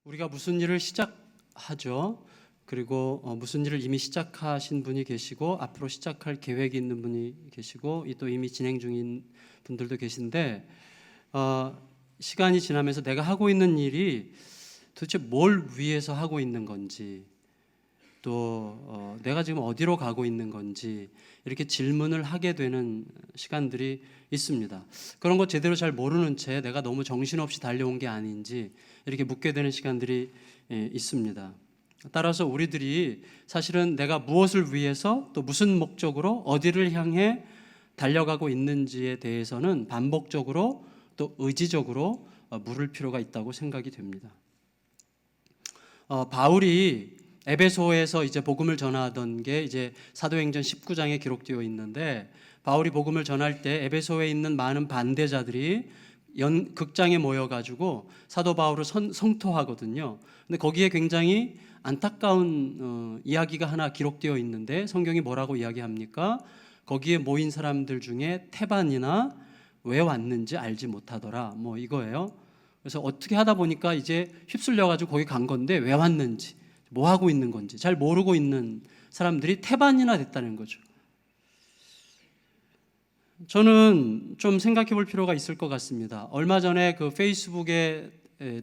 우리가 무슨 일을 시작하죠. 그리고 무슨 일을 이미 시작하신 분이 계시고 앞으로 시작할 계획이 있는 분이 계시고 또 이미 진행 중인 분들도 계신데 시간이 지나면서 내가 하고 있는 일이 도대체 뭘 위해서 하고 있는 건지 또 내가 지금 어디로 가고 있는 건지 이렇게 질문을 하게 되는 시간들이 있습니다. 그런 거 제대로 잘 모르는 채 내가 너무 정신없이 달려온 게 아닌지 이렇게 묻게 되는 시간들이 있습니다. 따라서 우리들이 사실은 내가 무엇을 위해서 또 무슨 목적으로 어디를 향해 달려가고 있는지에 대해서는 반복적으로 또 의지적으로 물을 필요가 있다고 생각이 됩니다. 바울이 에베소에서 이제 복음을 전하던 게 이제 사도행전 19장에 기록되어 있는데, 바울이 복음을 전할 때 에베소에 있는 많은 반대자들이 극장에 모여가지고 사도 바울을 성토하거든요. 근데 거기에 굉장히 안타까운 이야기가 하나 기록되어 있는데, 성경이 뭐라고 이야기합니까? 거기에 모인 사람들 중에 태반이나 왜 왔는지 알지 못하더라, 뭐 이거예요. 그래서 어떻게 하다 보니까 이제 휩쓸려가지고 거기 간 건데 왜 왔는지, 뭐 하고 있는 건지 잘 모르고 있는 사람들이 태반이나 됐다는 거죠. 저는 좀 생각해 볼 필요가 있을 것 같습니다. 얼마 전에 그 페이스북에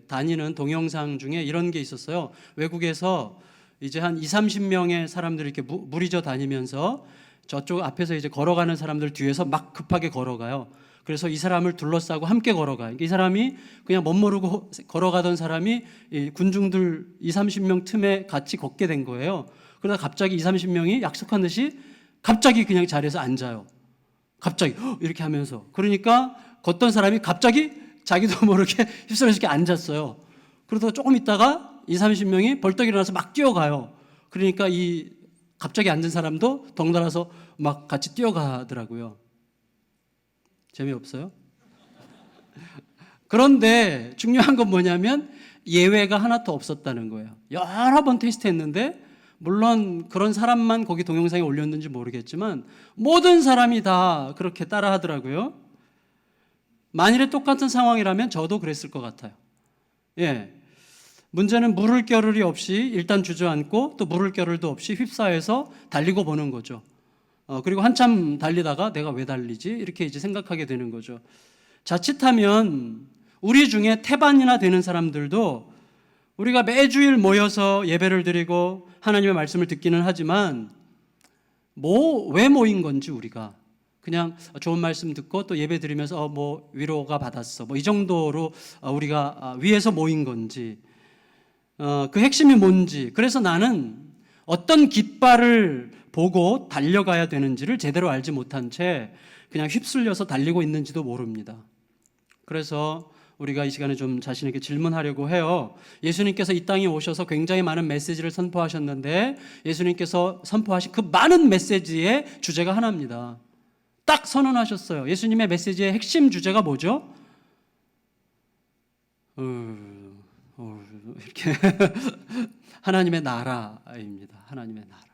다니는 동영상 중에 이런 게 있었어요. 외국에서 이제 한 20-30명의 사람들이 이렇게 무리져 다니면서 저쪽 앞에서 이제 걸어가는 사람들 뒤에서 막 급하게 걸어가요. 그래서 이 사람을 둘러싸고 함께 걸어가요. 이 사람이 그냥 멋모르고 걸어가던 사람이 이 군중들 20-30명 틈에 같이 걷게 된 거예요. 그러다 갑자기 20-30명이 약속한 듯이 갑자기 그냥 자리에서 앉아요. 갑자기 이렇게 하면서. 그러니까 걷던 사람이 갑자기 자기도 모르게 휩쓸려서 이렇게 앉았어요. 그러다가 조금 있다가 20-30명이 벌떡 일어나서 막 뛰어가요. 그러니까 이 갑자기 앉은 사람도 덩달아서 막 같이 뛰어가더라고요. 재미없어요? 그런데 중요한 건 뭐냐면 예외가 하나도 없었다는 거예요. 여러 번 테스트했는데, 물론 그런 사람만 거기 동영상에 올렸는지 모르겠지만 모든 사람이 다 그렇게 따라 하더라고요. 만일에 똑같은 상황이라면 저도 그랬을 것 같아요. 예. 문제는 물을 겨를이 없이 일단 주저앉고 또 물을 겨를도 없이 휩싸여서 달리고 보는 거죠. 그리고 한참 달리다가 내가 왜 달리지? 이렇게 이제 생각하게 되는 거죠. 자칫하면 우리 중에 태반이나 되는 사람들도 우리가 매주일 모여서 예배를 드리고 하나님의 말씀을 듣기는 하지만 왜 모인 건지, 우리가 그냥 좋은 말씀 듣고 또 예배 드리면서 뭐 위로가 받았어, 뭐 이 정도로 우리가 위해서 모인 건지, 그 핵심이 뭔지, 그래서 나는 어떤 깃발을 보고 달려가야 되는지를 제대로 알지 못한 채 그냥 휩쓸려서 달리고 있는지도 모릅니다. 그래서 우리가 이 시간에 좀 자신에게 질문하려고 해요. 예수님께서 이 땅에 오셔서 굉장히 많은 메시지를 선포하셨는데, 예수님께서 선포하신 그 많은 메시지의 주제가 하나입니다. 딱 선언하셨어요. 예수님의 메시지의 핵심 주제가 뭐죠? 이렇게 하나님의 나라입니다. 하나님의 나라.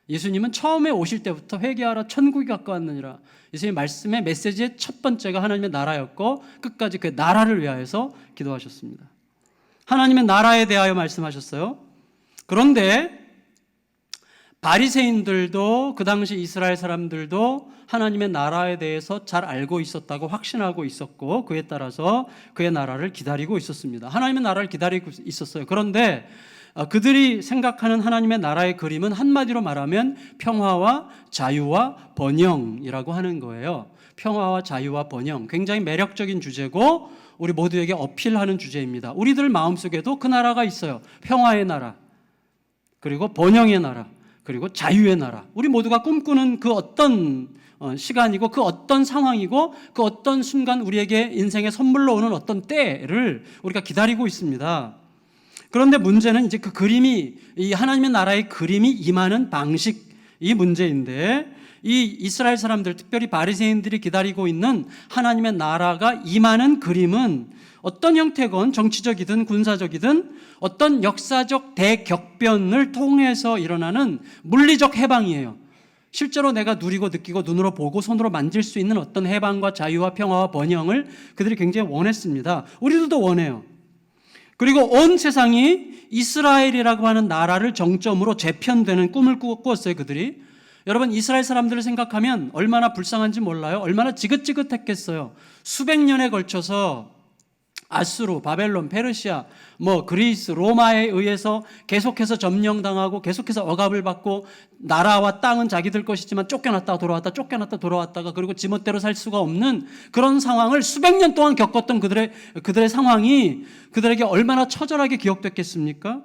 예수님은 처음에 오실 때부터 회개하라 천국이 가까웠느니라, 예수님 말씀의 메시지의 첫 번째가 하나님의 나라였고 끝까지 그 나라를 위하여서 기도하셨습니다. 하나님의 나라에 대하여 말씀하셨어요. 그런데 바리새인들도 그 당시 이스라엘 사람들도 하나님의 나라에 대해서 잘 알고 있었다고 확신하고 있었고, 그에 따라서 그의 나라를 기다리고 있었습니다. 하나님의 나라를 기다리고 있었어요. 그런데 그들이 생각하는 하나님의 나라의 그림은 한마디로 말하면 평화와 자유와 번영이라고 하는 거예요. 평화와 자유와 번영, 굉장히 매력적인 주제고 우리 모두에게 어필하는 주제입니다. 우리들 마음속에도 그 나라가 있어요. 평화의 나라, 그리고 번영의 나라, 그리고 자유의 나라. 우리 모두가 꿈꾸는 그 어떤 시간이고 그 어떤 상황이고 그 어떤 순간 우리에게 인생의 선물로 오는 어떤 때를 우리가 기다리고 있습니다. 그런데 문제는 이제 그 그림이, 이 하나님의 나라의 그림이 임하는 방식이 문제인데, 이 이스라엘 사람들, 특별히 바리새인들이 기다리고 있는 하나님의 나라가 임하는 그림은 어떤 형태건 정치적이든 군사적이든 어떤 역사적 대격변을 통해서 일어나는 물리적 해방이에요. 실제로 내가 누리고 느끼고 눈으로 보고 손으로 만질 수 있는 어떤 해방과 자유와 평화와 번영을 그들이 굉장히 원했습니다. 우리들도 원해요. 그리고 온 세상이 이스라엘이라고 하는 나라를 정점으로 재편되는 꿈을 꾸었어요, 그들이. 여러분, 이스라엘 사람들을 생각하면 얼마나 불쌍한지 몰라요? 얼마나 지긋지긋했겠어요. 수백 년에 걸쳐서 아수르, 바벨론, 페르시아, 그리스, 로마에 의해서 계속해서 점령당하고 계속해서 억압을 받고 나라와 땅은 자기들 것이지만 쫓겨났다가 돌아왔다, 쫓겨났다 돌아왔다가 그리고 지멋대로 살 수가 없는 그런 상황을 수백 년 동안 겪었던 그들의 상황이 그들에게 얼마나 처절하게 기억됐겠습니까?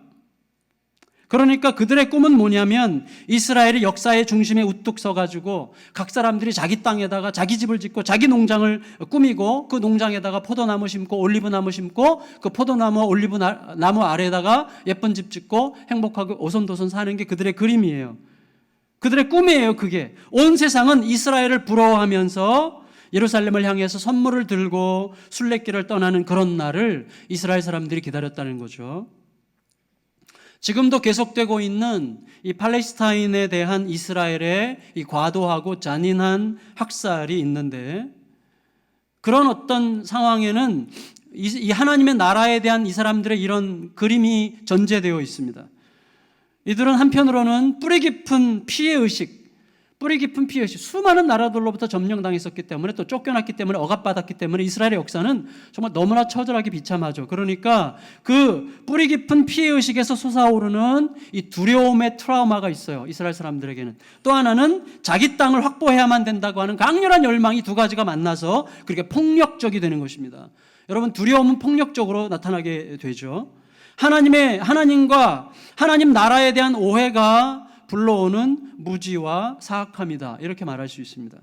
그러니까 그들의 꿈은 뭐냐면 이스라엘이 역사의 중심에 우뚝 서가지고 각 사람들이 자기 땅에다가 자기 집을 짓고 자기 농장을 꾸미고 그 농장에다가 포도나무 심고 올리브나무 심고 그 포도나무와 올리브나무 아래에다가 예쁜 집 짓고 행복하게 오손도손 사는 게 그들의 그림이에요. 그들의 꿈이에요. 그게 온 세상은 이스라엘을 부러워하면서 예루살렘을 향해서 선물을 들고 순례길을 떠나는 그런 날을 이스라엘 사람들이 기다렸다는 거죠. 지금도 계속되고 있는 이 팔레스타인에 대한 이스라엘의 이 과도하고 잔인한 학살이 있는데, 그런 어떤 상황에는 이 하나님의 나라에 대한 이 사람들의 이런 그림이 전제되어 있습니다. 이들은 한편으로는 뿌리 깊은 피해의식, 수많은 나라들로부터 점령당했었기 때문에 또 쫓겨났기 때문에 억압받았기 때문에 이스라엘의 역사는 정말 너무나 처절하게 비참하죠. 그러니까 그 뿌리 깊은 피해의식에서 솟아오르는 이 두려움의 트라우마가 있어요. 이스라엘 사람들에게는. 또 하나는 자기 땅을 확보해야만 된다고 하는 강렬한 열망이 두 가지가 만나서 그렇게 폭력적이 되는 것입니다. 여러분, 두려움은 폭력적으로 나타나게 되죠. 하나님과 하나님 나라에 대한 오해가 불러오는 무지와 사악함이다, 이렇게 말할 수 있습니다.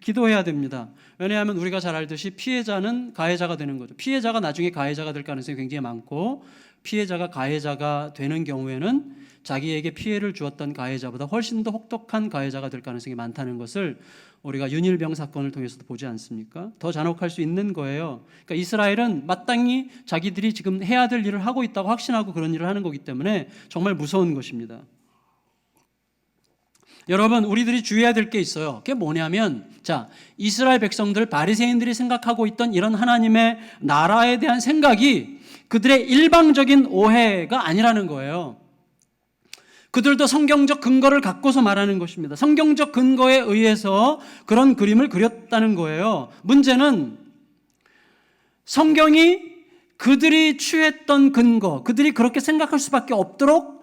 기도해야 됩니다. 왜냐하면 우리가 잘 알듯이 피해자는 가해자가 되는 거죠. 피해자가 나중에 가해자가 될 가능성이 굉장히 많고, 피해자가 가해자가 되는 경우에는 자기에게 피해를 주었던 가해자보다 훨씬 더 혹독한 가해자가 될 가능성이 많다는 것을 우리가 윤일병 사건을 통해서도 보지 않습니까? 더 잔혹할 수 있는 거예요. 그러니까 이스라엘은 마땅히 자기들이 지금 해야 될 일을 하고 있다고 확신하고 그런 일을 하는 거기 때문에 정말 무서운 것입니다. 여러분, 우리들이 주의해야 될 게 있어요. 그게 뭐냐면, 이스라엘 백성들, 바리새인들이 생각하고 있던 이런 하나님의 나라에 대한 생각이 그들의 일방적인 오해가 아니라는 거예요. 그들도 성경적 근거를 갖고서 말하는 것입니다. 성경적 근거에 의해서 그런 그림을 그렸다는 거예요. 문제는 성경이 그들이 취했던 근거, 그들이 그렇게 생각할 수밖에 없도록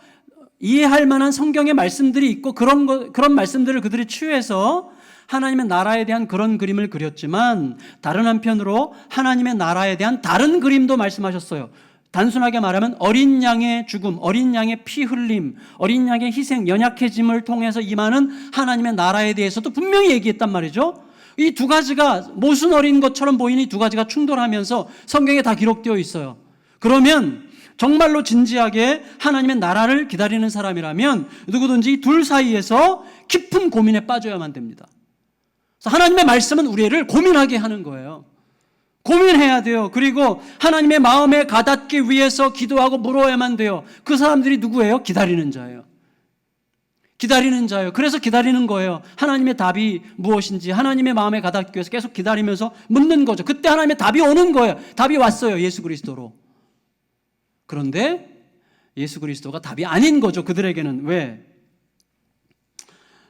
이해할 만한 성경의 말씀들이 있고 그런 말씀들을 그들이 취해서 하나님의 나라에 대한 그런 그림을 그렸지만, 다른 한편으로 하나님의 나라에 대한 다른 그림도 말씀하셨어요. 단순하게 말하면 어린 양의 죽음, 어린 양의 피 흘림, 어린 양의 희생, 연약해짐을 통해서 임하는 하나님의 나라에 대해서도 분명히 얘기했단 말이죠. 이 두 가지가 모순 어린 것처럼 보이는 이 두 가지가 충돌하면서 성경에 다 기록되어 있어요. 그러면 정말로 진지하게 하나님의 나라를 기다리는 사람이라면 누구든지 이 둘 사이에서 깊은 고민에 빠져야만 됩니다. 그래서 하나님의 말씀은 우리를 고민하게 하는 거예요. 고민해야 돼요. 그리고 하나님의 마음에 가닿기 위해서 기도하고 물어야만 돼요. 그 사람들이 누구예요? 기다리는 자예요. 기다리는 자예요. 그래서 기다리는 거예요. 하나님의 답이 무엇인지 하나님의 마음에 가닿기 위해서 계속 기다리면서 묻는 거죠. 그때 하나님의 답이 오는 거예요. 답이 왔어요. 예수 그리스도로. 그런데 예수 그리스도가 답이 아닌 거죠. 그들에게는. 왜?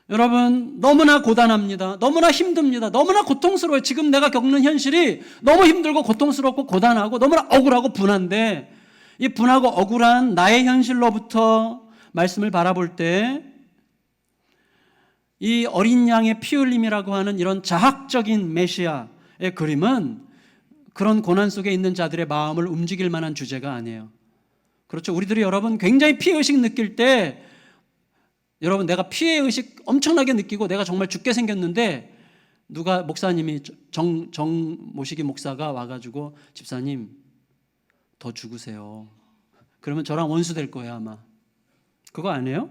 여러분, 너무나 고단합니다. 너무나 힘듭니다. 너무나 고통스러워요. 지금 내가 겪는 현실이 너무 힘들고 고통스럽고 고단하고 너무나 억울하고 분한데, 이 분하고 억울한 나의 현실로부터 말씀을 바라볼 때 이 어린 양의 피 흘림이라고 하는 이런 자학적인 메시아의 그림은 그런 고난 속에 있는 자들의 마음을 움직일 만한 주제가 아니에요. 그렇죠. 우리들이 여러분 굉장히 피해의식 느낄 때, 여러분 내가 피해의식 엄청나게 느끼고 내가 정말 죽게 생겼는데 누가 목사님이 정모시기 목사가 와가지고 집사님 더 죽으세요. 그러면 저랑 원수 될 거예요 아마. 그거 아니에요?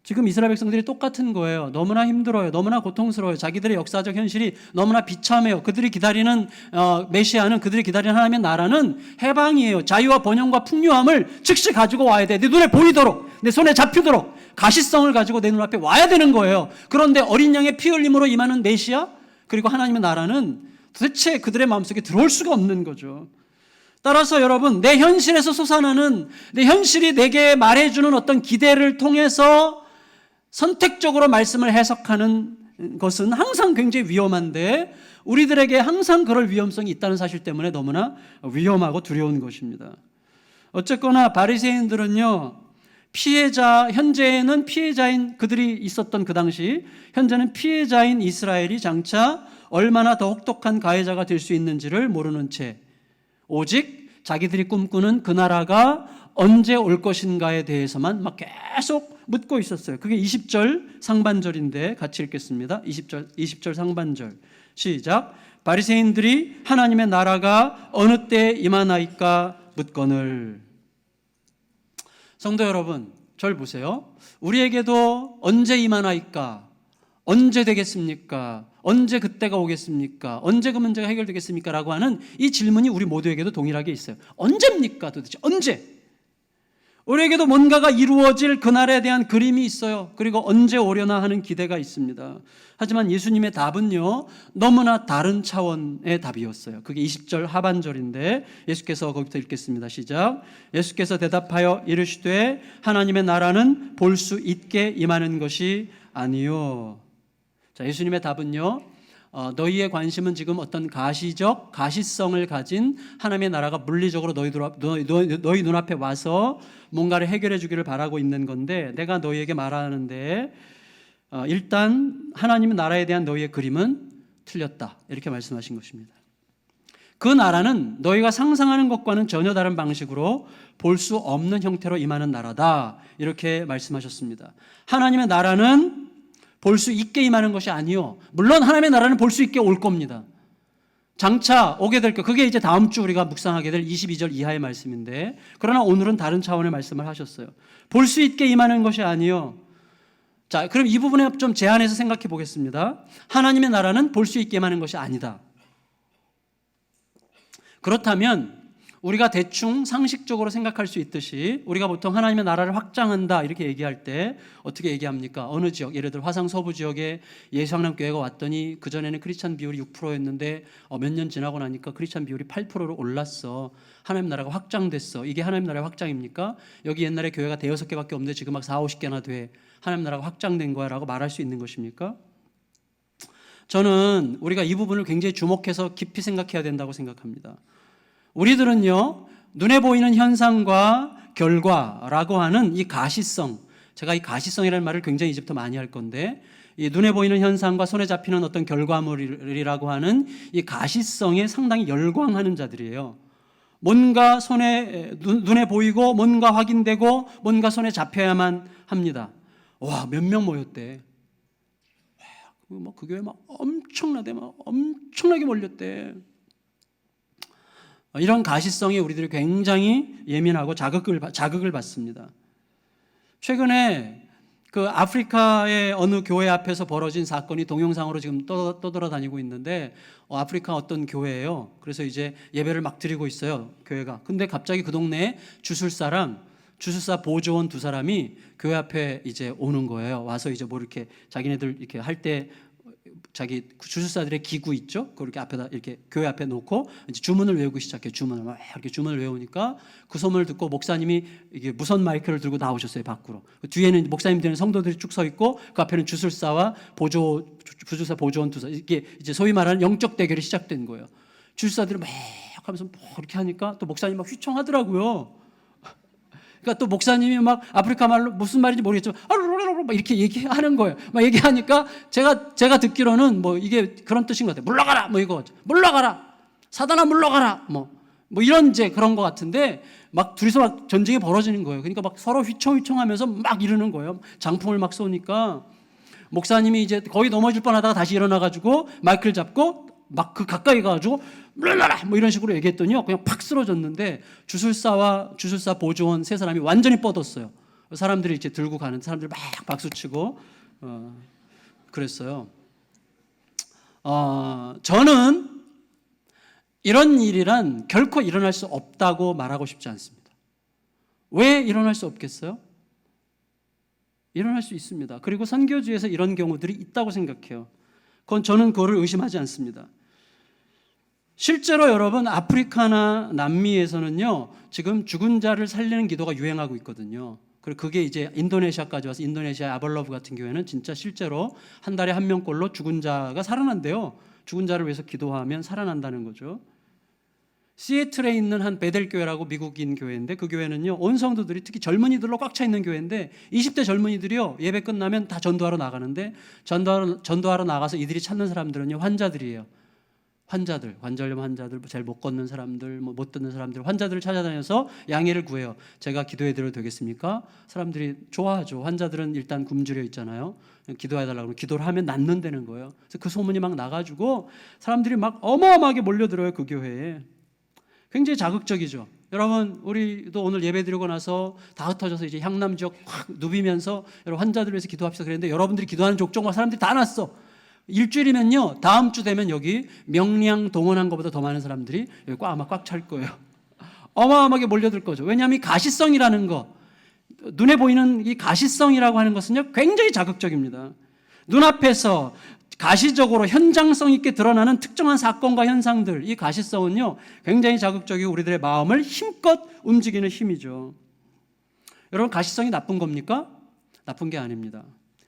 지금 이스라엘 백성들이 똑같은 거예요. 너무나 힘들어요. 너무나 고통스러워요. 자기들의 역사적 현실이 너무나 비참해요. 그들이 기다리는 메시아는, 그들이 기다리는 하나님의 나라는 해방이에요. 자유와 번영과 풍요함을 즉시 가지고 와야 돼. 내 눈에 보이도록, 내 손에 잡히도록 가시성을 가지고 내 눈앞에 와야 되는 거예요. 그런데 어린 양의 피 흘림으로 임하는 메시아, 그리고 하나님의 나라는 도대체 그들의 마음속에 들어올 수가 없는 거죠. 따라서 여러분, 내 현실에서 솟아나는, 내 현실이 내게 말해주는 어떤 기대를 통해서 선택적으로 말씀을 해석하는 것은 항상 굉장히 위험한데, 우리들에게 항상 그럴 위험성이 있다는 사실 때문에 너무나 위험하고 두려운 것입니다. 어쨌거나 바리새인들은요, 현재는 피해자인 그들이 있었던 그 당시, 현재는 피해자인 이스라엘이 장차 얼마나 더 혹독한 가해자가 될 수 있는지를 모르는 채 오직 자기들이 꿈꾸는 그 나라가 언제 올 것인가에 대해서만 막 계속 묻고 있었어요. 그게 20절 상반절인데 같이 읽겠습니다. 20절 상반절 시작. 바리새인들이 하나님의 나라가 어느 때에 임하나이까 묻거늘. 성도 여러분, 절 보세요. 우리에게도 언제 임하나이까? 언제 되겠습니까? 언제 그때가 오겠습니까? 언제 그 문제가 해결되겠습니까? 라고 하는 이 질문이 우리 모두에게도 동일하게 있어요. 언제입니까? 도대체 언제? 우리에게도 뭔가가 이루어질 그날에 대한 그림이 있어요. 그리고 언제 오려나 하는 기대가 있습니다. 하지만 예수님의 답은요, 너무나 다른 차원의 답이었어요. 그게 20절 하반절인데 예수께서 거기부터 읽겠습니다. 시작. 예수께서 대답하여 이르시되 하나님의 나라는 볼 수 있게 임하는 것이 아니요. 자, 예수님의 답은요, 너희의 관심은 지금 어떤 가시성을 가진 하나님의 나라가 물리적으로 너희 눈앞에 와서 뭔가를 해결해 주기를 바라고 있는 건데, 내가 너희에게 말하는데 일단 하나님의 나라에 대한 너희의 그림은 틀렸다, 이렇게 말씀하신 것입니다. 그 나라는 너희가 상상하는 것과는 전혀 다른 방식으로 볼 수 없는 형태로 임하는 나라다, 이렇게 말씀하셨습니다. 하나님의 나라는 볼 수 있게 임하는 것이 아니요, 물론 하나님의 나라는 볼 수 있게 올 겁니다. 장차 오게 될 것, 그게 이제 다음 주 우리가 묵상하게 될 22절 이하의 말씀인데, 그러나 오늘은 다른 차원의 말씀을 하셨어요. 볼 수 있게 임하는 것이 아니요. 자, 그럼 이 부분에 좀 제안해서 생각해 보겠습니다. 하나님의 나라는 볼 수 있게 임하는 것이 아니다. 그렇다면 우리가 대충 상식적으로 생각할 수 있듯이, 우리가 보통 하나님의 나라를 확장한다 이렇게 얘기할 때 어떻게 얘기합니까? 어느 지역, 예를 들어 화성 서부 지역에 예수강남교회가 왔더니 그전에는 크리스찬 비율이 6%였는데 몇 년 지나고 나니까 크리스찬 비율이 8%로 올랐어. 하나님 나라가 확장됐어. 이게 하나님 나라의 확장입니까? 여기 옛날에 교회가 5-6개밖에 없는데 지금 막 4-50개나 돼. 하나님 나라가 확장된 거야 라고 말할 수 있는 것입니까? 저는 우리가 이 부분을 굉장히 주목해서 깊이 생각해야 된다고 생각합니다. 우리들은요, 눈에 보이는 현상과 결과라고 하는 이 가시성, 제가 이 가시성이라는 말을 굉장히 이제부터 많이 할 건데, 이 눈에 보이는 현상과 손에 잡히는 어떤 결과물이라고 하는 이 가시성에 상당히 열광하는 자들이에요. 뭔가 눈에 보이고 뭔가 확인되고 뭔가 손에 잡혀야만 합니다. 와, 몇 명 모였대. 그 교회 막 엄청나게 몰렸대. 이런 가시성에 우리들이 굉장히 예민하고 자극을 받습니다. 최근에 그 아프리카의 어느 교회 앞에서 벌어진 사건이 동영상으로 지금 떠돌아다니고 있는데, 아프리카 어떤 교회예요. 그래서 이제 예배를 막 드리고 있어요, 교회가. 근데 갑자기 그 동네에 주술사 보조원 2사람이 교회 앞에 이제 오는 거예요. 와서 이제 뭐 이렇게 자기네들 이렇게 할 때 자기 주술사들의 기구 있죠? 그렇게 앞에다 이렇게 교회 앞에 놓고 이제 주문을 외우기 시작해. 주문을 막 이렇게 주문을 외우니까 그 소문을 듣고 목사님이 이게 무선 마이크를 들고 나오셨어요, 밖으로. 그 뒤에는 목사님 되는 성도들이 쭉 서 있고, 그 앞에는 주술사 보조원 2사, 이게 이제 소위 말하는 영적 대결이 시작된 거예요. 주술사들이 막 하면서 뭐 이렇게 하니까 또 목사님 막 휘청하더라고요. 그러니까 또 목사님이 막 아프리카 말로 무슨 말인지 모르겠지만 막 이렇게 얘기하는 거예요. 막 얘기하니까 제가 듣기로는 뭐 이게 그런 뜻인 것 같아요. 물러가라, 뭐 이거 물러가라, 사단아 물러가라, 뭐 이런 이제 그런 것 같은데, 막 둘이서 막 전쟁이 벌어지는 거예요. 그러니까 막 서로 휘청휘청하면서 막 이러는 거예요. 장풍을 막 쏘니까 목사님이 이제 거의 넘어질 뻔하다가 다시 일어나가지고 마이크를 잡고 막 그 가까이 가가지고 물러나라 뭐 이런 식으로 얘기했더니요, 그냥 팍 쓰러졌는데 주술사 보조원 3사람이 완전히 뻗었어요. 사람들이 이제 들고 가는 사람들 막 박수치고 그랬어요. 저는 이런 일이란 결코 일어날 수 없다고 말하고 싶지 않습니다. 왜 일어날 수 없겠어요? 일어날 수 있습니다. 그리고 선교지에서 이런 경우들이 있다고 생각해요. 저는 그거를 의심하지 않습니다. 실제로 여러분 아프리카나 남미에서는요 지금 죽은 자를 살리는 기도가 유행하고 있거든요. 그리고 그게 이제 인도네시아까지 와서 인도네시아 아벌러브 같은 경우에는 진짜 실제로 한 달에 한 명꼴로 죽은 자가 살아난대요. 죽은 자를 위해서 기도하면 살아난다는 거죠. 시애틀에 있는 한 베델 교회라고 미국인 교회인데 그 교회는요 온 성도들이 특히 젊은이들로 꽉 차 있는 교회인데 20대 젊은이들이요 예배 끝나면 다 전도하러 나가는데 전도하러 나가서 이들이 찾는 사람들은요 환자들이에요. 환자들, 관절염 환자들, 잘 못 걷는 사람들, 못 듣는 사람들, 환자들을 찾아다녀서 양해를 구해요. 제가 기도해 드려도 되겠습니까? 사람들이 좋아하죠. 환자들은 일단 굶주려 있잖아요. 기도해 달라고 그러면 기도를 하면 낫는다는 거예요. 그래서 그 소문이 막 나가지고 사람들이 막 어마어마하게 몰려들어요. 그 교회에. 굉장히 자극적이죠. 여러분 우리도 오늘 예배 드리고 나서 다 흩어져서 이제 향남 지역 확 누비면서 여러분 환자들 위해서 기도합시다 그랬는데 여러분들이 기도하는 족종과 사람들이 다 났어. 일주일이면요 다음 주 되면 여기 명량 동원한 것보다 더 많은 사람들이 여기 아마 꽉 찰 거예요. 어마어마하게 몰려들 거죠. 왜냐하면 이 가시성이라는 거, 눈에 보이는 이 가시성이라고 하는 것은요 굉장히 자극적입니다. 눈앞에서 가시적으로 현장성 있게 드러나는 특정한 사건과 현상들, 이 가시성은요 굉장히 자극적이고 우리들의 마음을 힘껏 움직이는 힘이죠. 여러분 가시성이 나쁜 겁니까? 나쁜 게 아닙니다.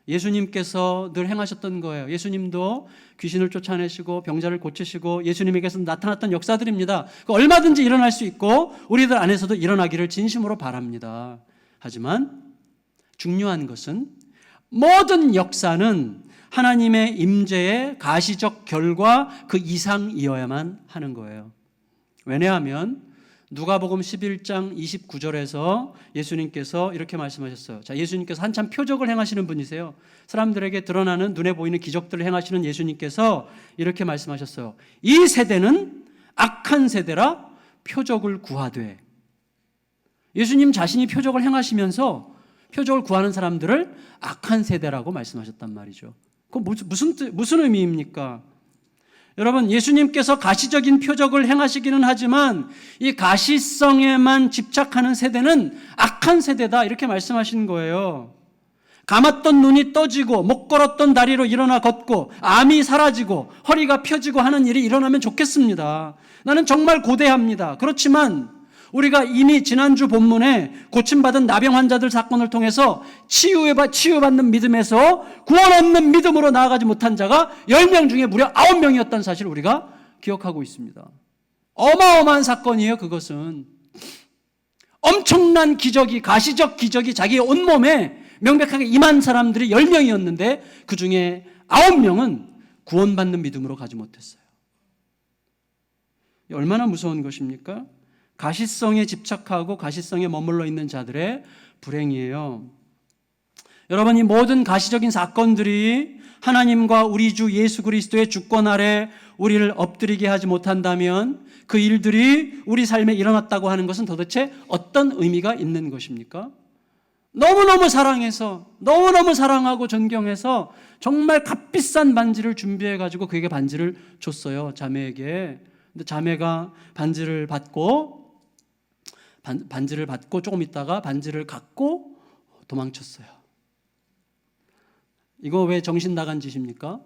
예수님께서 늘 행하셨던 거예요. 예수님도 귀신을 쫓아내시고 병자를 고치시고 예수님에게서 나타났던 역사들입니다. 얼마든지 일어날 수 있고 우리들 안에서도 일어나기를 진심으로 바랍니다. 하지만 중요한 것은 모든 역사는 하나님의 임재의 가시적 결과 그 이상이어야만 하는 거예요. 왜냐하면 누가복음 11장 29절에서 예수님께서 이렇게 말씀하셨어요. 자, 예수님께서 한참 표적을 행하시는 분이세요. 사람들에게 드러나는 눈에 보이는 기적들을 행하시는 예수님께서 이렇게 말씀하셨어요. 이 세대는 악한 세대라 표적을 구하되. 예수님 자신이 표적을 행하시면서 표적을 구하는 사람들을 악한 세대라고 말씀하셨단 말이죠. 그건 무슨 의미입니까? 여러분 예수님께서 가시적인 표적을 행하시기는 하지만 이 가시성에만 집착하는 세대는 악한 세대다 이렇게 말씀하시는 거예요. 감았던 눈이 떠지고 못 걸었던 다리로 일어나 걷고 암이 사라지고 허리가 펴지고 하는 일이 일어나면 좋겠습니다. 나는 정말 고대합니다. 그렇지만 우리가 이미 지난주 본문에 고침받은 나병 환자들 사건을 통해서 치유받는 믿음에서 구원 없는 믿음으로 나아가지 못한 자가 10명 중에 무려 9명이었다는 사실을 우리가 기억하고 있습니다. 어마어마한 사건이에요. 그것은 엄청난 기적이, 가시적 기적이 자기의 온몸에 명백하게 임한 사람들이 10명이었는데 그 중에 9명은 구원받는 믿음으로 가지 못했어요. 얼마나 무서운 것입니까? 가시성에 집착하고 가시성에 머물러 있는 자들의 불행이에요. 여러분 이 모든 가시적인 사건들이 하나님과 우리 주 예수 그리스도의 주권 아래 우리를 엎드리게 하지 못한다면 그 일들이 우리 삶에 일어났다고 하는 것은 도대체 어떤 의미가 있는 것입니까? 너무너무 사랑해서 너무너무 사랑하고 존경해서 정말 값비싼 반지를 준비해가지고 그에게 반지를 줬어요. 자매에게. 근데 자매가 반지를 받고 조금 있다가 반지를 갖고 도망쳤어요. 이거 왜 정신 나간 짓입니까?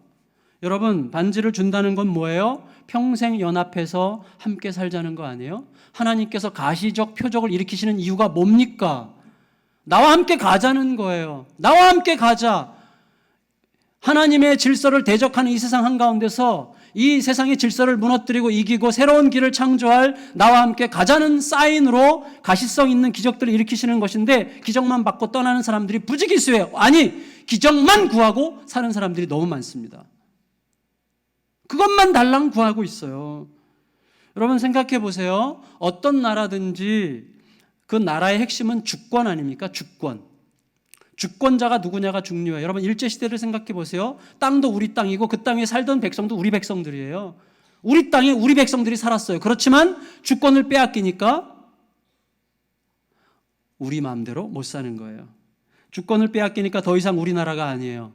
여러분 반지를 준다는 건 뭐예요? 평생 연합해서 함께 살자는 거 아니에요? 하나님께서 가시적 표적을 일으키시는 이유가 뭡니까? 나와 함께 가자는 거예요. 나와 함께 가자. 하나님의 질서를 대적하는 이 세상 한가운데서 이 세상의 질서를 무너뜨리고 이기고 새로운 길을 창조할 나와 함께 가자는 사인으로 가시성 있는 기적들을 일으키시는 것인데 기적만 받고 떠나는 사람들이 부지기수예요. 아니 기적만 구하고 사는 사람들이 너무 많습니다. 그것만 달랑 구하고 있어요. 여러분 생각해 보세요. 어떤 나라든지 그 나라의 핵심은 주권 아닙니까? 주권. 주권자가 누구냐가 중요해요. 여러분 일제시대를 생각해 보세요. 땅도 우리 땅이고 그 땅에 살던 백성도 우리 백성들이에요. 우리 땅에 우리 백성들이 살았어요. 그렇지만 주권을 빼앗기니까 우리 마음대로 못 사는 거예요. 주권을 빼앗기니까 더 이상 우리나라가 아니에요.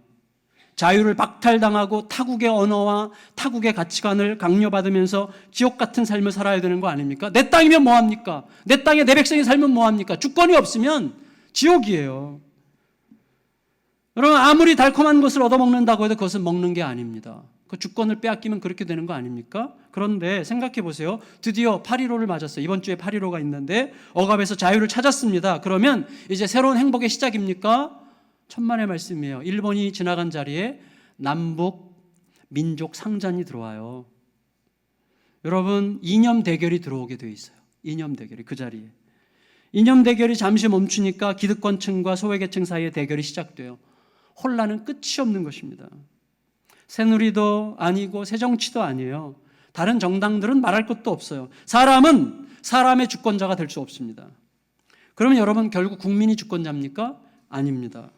자유를 박탈당하고 타국의 언어와 타국의 가치관을 강요받으면서 지옥 같은 삶을 살아야 되는 거 아닙니까? 내 땅이면 뭐합니까? 내 땅에 내 백성이 살면 뭐합니까? 주권이 없으면 지옥이에요. 여러분 아무리 달콤한 것을 얻어먹는다고 해도 그것은 먹는 게 아닙니다. 그 주권을 빼앗기면 그렇게 되는 거 아닙니까? 그런데 생각해 보세요. 드디어 8.15를 맞았어요. 이번 주에 8.15가 있는데 억압에서 자유를 찾았습니다. 그러면 이제 새로운 행복의 시작입니까? 천만의 말씀이에요. 일본이 지나간 자리에 남북 민족 상잔이 들어와요. 여러분, 이념 대결이 들어오게 돼 있어요. 이념 대결이 그 자리에. 이념 대결이 잠시 멈추니까 기득권층과 소외계층 사이의 대결이 시작돼요. 혼란은 끝이 없는 것입니다. 새누리도 아니고 새정치도 아니에요. 다른 정당들은 말할 것도 없어요. 사람은 사람의 주권자가 될 수 없습니다. 그러면 여러분, 결국 국민이 주권자입니까? 아닙니다.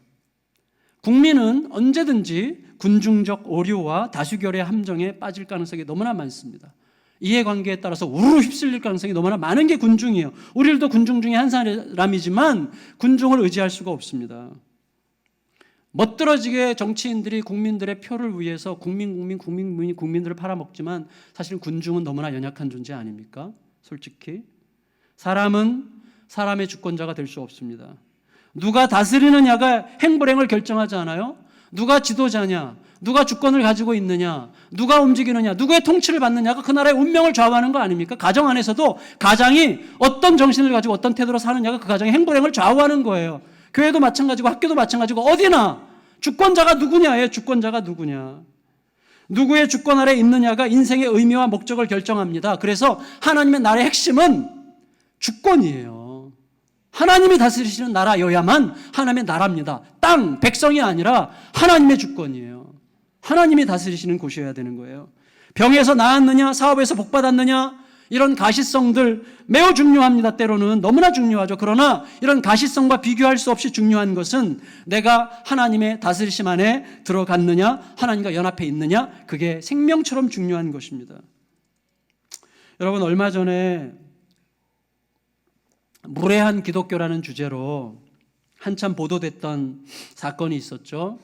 국민은 언제든지 군중적 오류와 다수결의 함정에 빠질 가능성이 너무나 많습니다. 이해관계에 따라서 우르르 휩쓸릴 가능성이 너무나 많은 게 군중이에요. 우리들도 군중 중에 한 사람이지만 군중을 의지할 수가 없습니다. 멋들어지게 정치인들이 국민들의 표를 위해서 국민들을 팔아먹지만 사실 군중은 너무나 연약한 존재 아닙니까? 솔직히 사람은 사람의 주권자가 될 수 없습니다. 누가 다스리느냐가 행불행을 결정하지 않아요? 누가 지도자냐, 누가 주권을 가지고 있느냐, 누가 움직이느냐, 누구의 통치를 받느냐가 그 나라의 운명을 좌우하는 거 아닙니까? 가정 안에서도 가장이 어떤 정신을 가지고 어떤 태도로 사느냐가 그 가정의 행불행을 좌우하는 거예요. 교회도 마찬가지고 학교도 마찬가지고 어디나 주권자가 누구냐예요. 주권자가 누구냐. 누구의 주권 아래 있느냐가 인생의 의미와 목적을 결정합니다. 그래서 하나님의 나라의 핵심은 주권이에요. 하나님이 다스리시는 나라여야만 하나님의 나라입니다. 땅, 백성이 아니라 하나님의 주권이에요. 하나님이 다스리시는 곳이어야 되는 거예요. 병에서 나았느냐, 사업에서 복받았느냐, 이런 가시성들 매우 중요합니다. 때로는 너무나 중요하죠. 그러나 이런 가시성과 비교할 수 없이 중요한 것은 내가 하나님의 다스리심 안에 들어갔느냐, 하나님과 연합해 있느냐, 그게 생명처럼 중요한 것입니다. 여러분, 얼마 전에 무례한 기독교라는 주제로 한참 보도됐던 사건이 있었죠.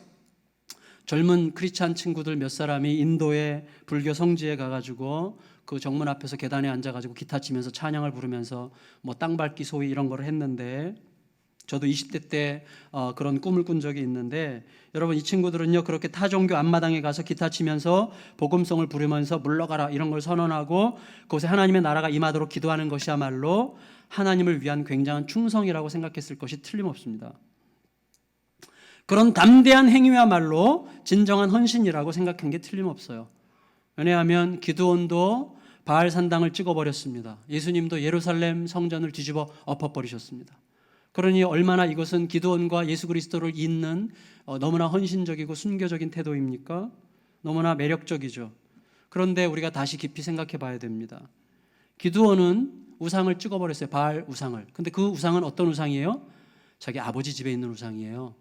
젊은 크리스찬 친구들 몇 사람이 인도의 불교 성지에 가가지고 그 정문 앞에서 계단에 앉아가지고 기타 치면서 찬양을 부르면서 뭐 땅밟기 소위 이런 걸 했는데, 저도 20대 때 그런 꿈을 꾼 적이 있는데, 여러분, 이 친구들은요 그렇게 타 종교 앞마당에 가서 기타 치면서 복음성을 부르면서 물러가라 이런 걸 선언하고 그곳에 하나님의 나라가 임하도록 기도하는 것이야말로 하나님을 위한 굉장한 충성이라고 생각했을 것이 틀림없습니다. 그런 담대한 행위야말로 진정한 헌신이라고 생각한 게 틀림없어요. 왜냐하면 기드온도 바알 산당을 찍어버렸습니다. 예수님도 예루살렘 성전을 뒤집어 엎어버리셨습니다. 그러니 얼마나 이것은 기드온과 예수 그리스도를 잇는 너무나 헌신적이고 순교적인 태도입니까? 너무나 매력적이죠. 그런데 우리가 다시 깊이 생각해 봐야 됩니다. 기드온은 우상을 찍어버렸어요. 바알 우상을. 근데 그 우상은 어떤 우상이에요? 자기 아버지 집에 있는 우상이에요.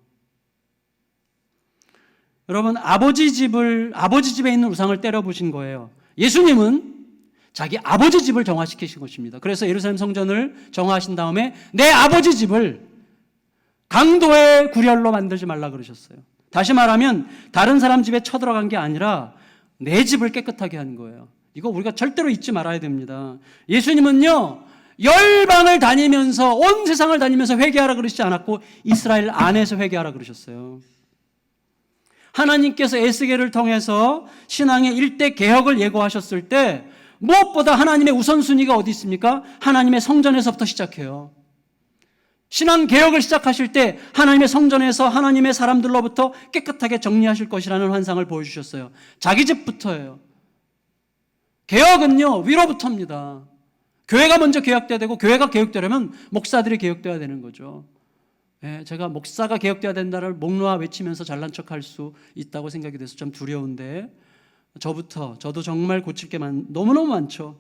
여러분, 아버지 집에 있는 우상을 때려부신 거예요. 예수님은 자기 아버지 집을 정화시키신 것입니다. 그래서 예루살렘 성전을 정화하신 다음에 내 아버지 집을 강도의 구렬로 만들지 말라 그러셨어요. 다시 말하면 다른 사람 집에 쳐들어간 게 아니라 내 집을 깨끗하게 한 거예요. 이거 우리가 절대로 잊지 말아야 됩니다. 예수님은요, 열방을 다니면서 온 세상을 다니면서 회개하라 그러시지 않았고 이스라엘 안에서 회개하라 그러셨어요. 하나님께서 에스겔을 통해서 신앙의 일대 개혁을 예고하셨을 때 무엇보다 하나님의 우선순위가 어디 있습니까? 하나님의 성전에서부터 시작해요. 신앙 개혁을 시작하실 때 하나님의 성전에서 하나님의 사람들로부터 깨끗하게 정리하실 것이라는 환상을 보여주셨어요. 자기 집부터예요. 개혁은요, 위로부터입니다. 교회가 먼저 개혁돼야 되고, 교회가 개혁되려면 목사들이 개혁돼야 되는 거죠. 제가 목사가 개혁돼야 된다를 목 놓아 외치면서 잘난 척할 수 있다고 생각이 돼서 좀 두려운데, 저도 정말 고칠 게 너무너무 많죠.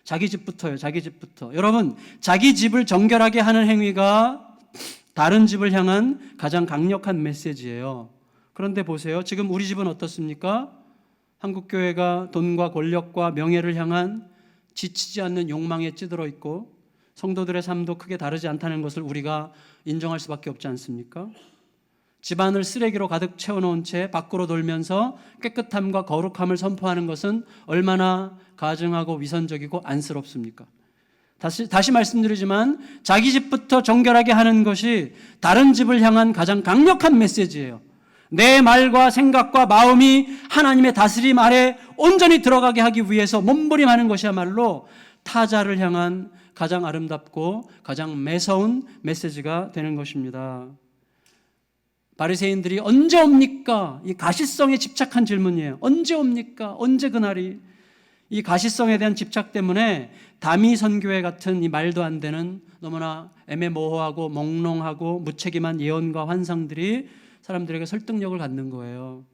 자기 집부터예요. 자기 집부터. 여러분, 자기 집을 정결하게 하는 행위가 다른 집을 향한 가장 강력한 메시지예요. 그런데 보세요. 지금 우리 집은 어떻습니까? 한국교회가 돈과 권력과 명예를 향한 지치지 않는 욕망에 찌들어 있고 성도들의 삶도 크게 다르지 않다는 것을 우리가 인정할 수밖에 없지 않습니까? 집안을 쓰레기로 가득 채워놓은 채 밖으로 돌면서 깨끗함과 거룩함을 선포하는 것은 얼마나 가증하고 위선적이고 안쓰럽습니까? 다시 말씀드리지만 자기 집부터 정결하게 하는 것이 다른 집을 향한 가장 강력한 메시지예요. 내 말과 생각과 마음이 하나님의 다스림 아래 온전히 들어가게 하기 위해서 몸부림하는 것이야말로 타자를 향한 가장 아름답고 가장 매서운 메시지가 되는 것입니다. 바리새인들이 언제 옵니까? 이 가시성에 집착한 질문이에요. 언제 옵니까? 언제 그날이? 이 가시성에 대한 집착 때문에 다미 선교회 같은 이 말도 안 되는 너무나 애매모호하고 몽롱하고 무책임한 예언과 환상들이 사람들에게 설득력을 갖는 거예요.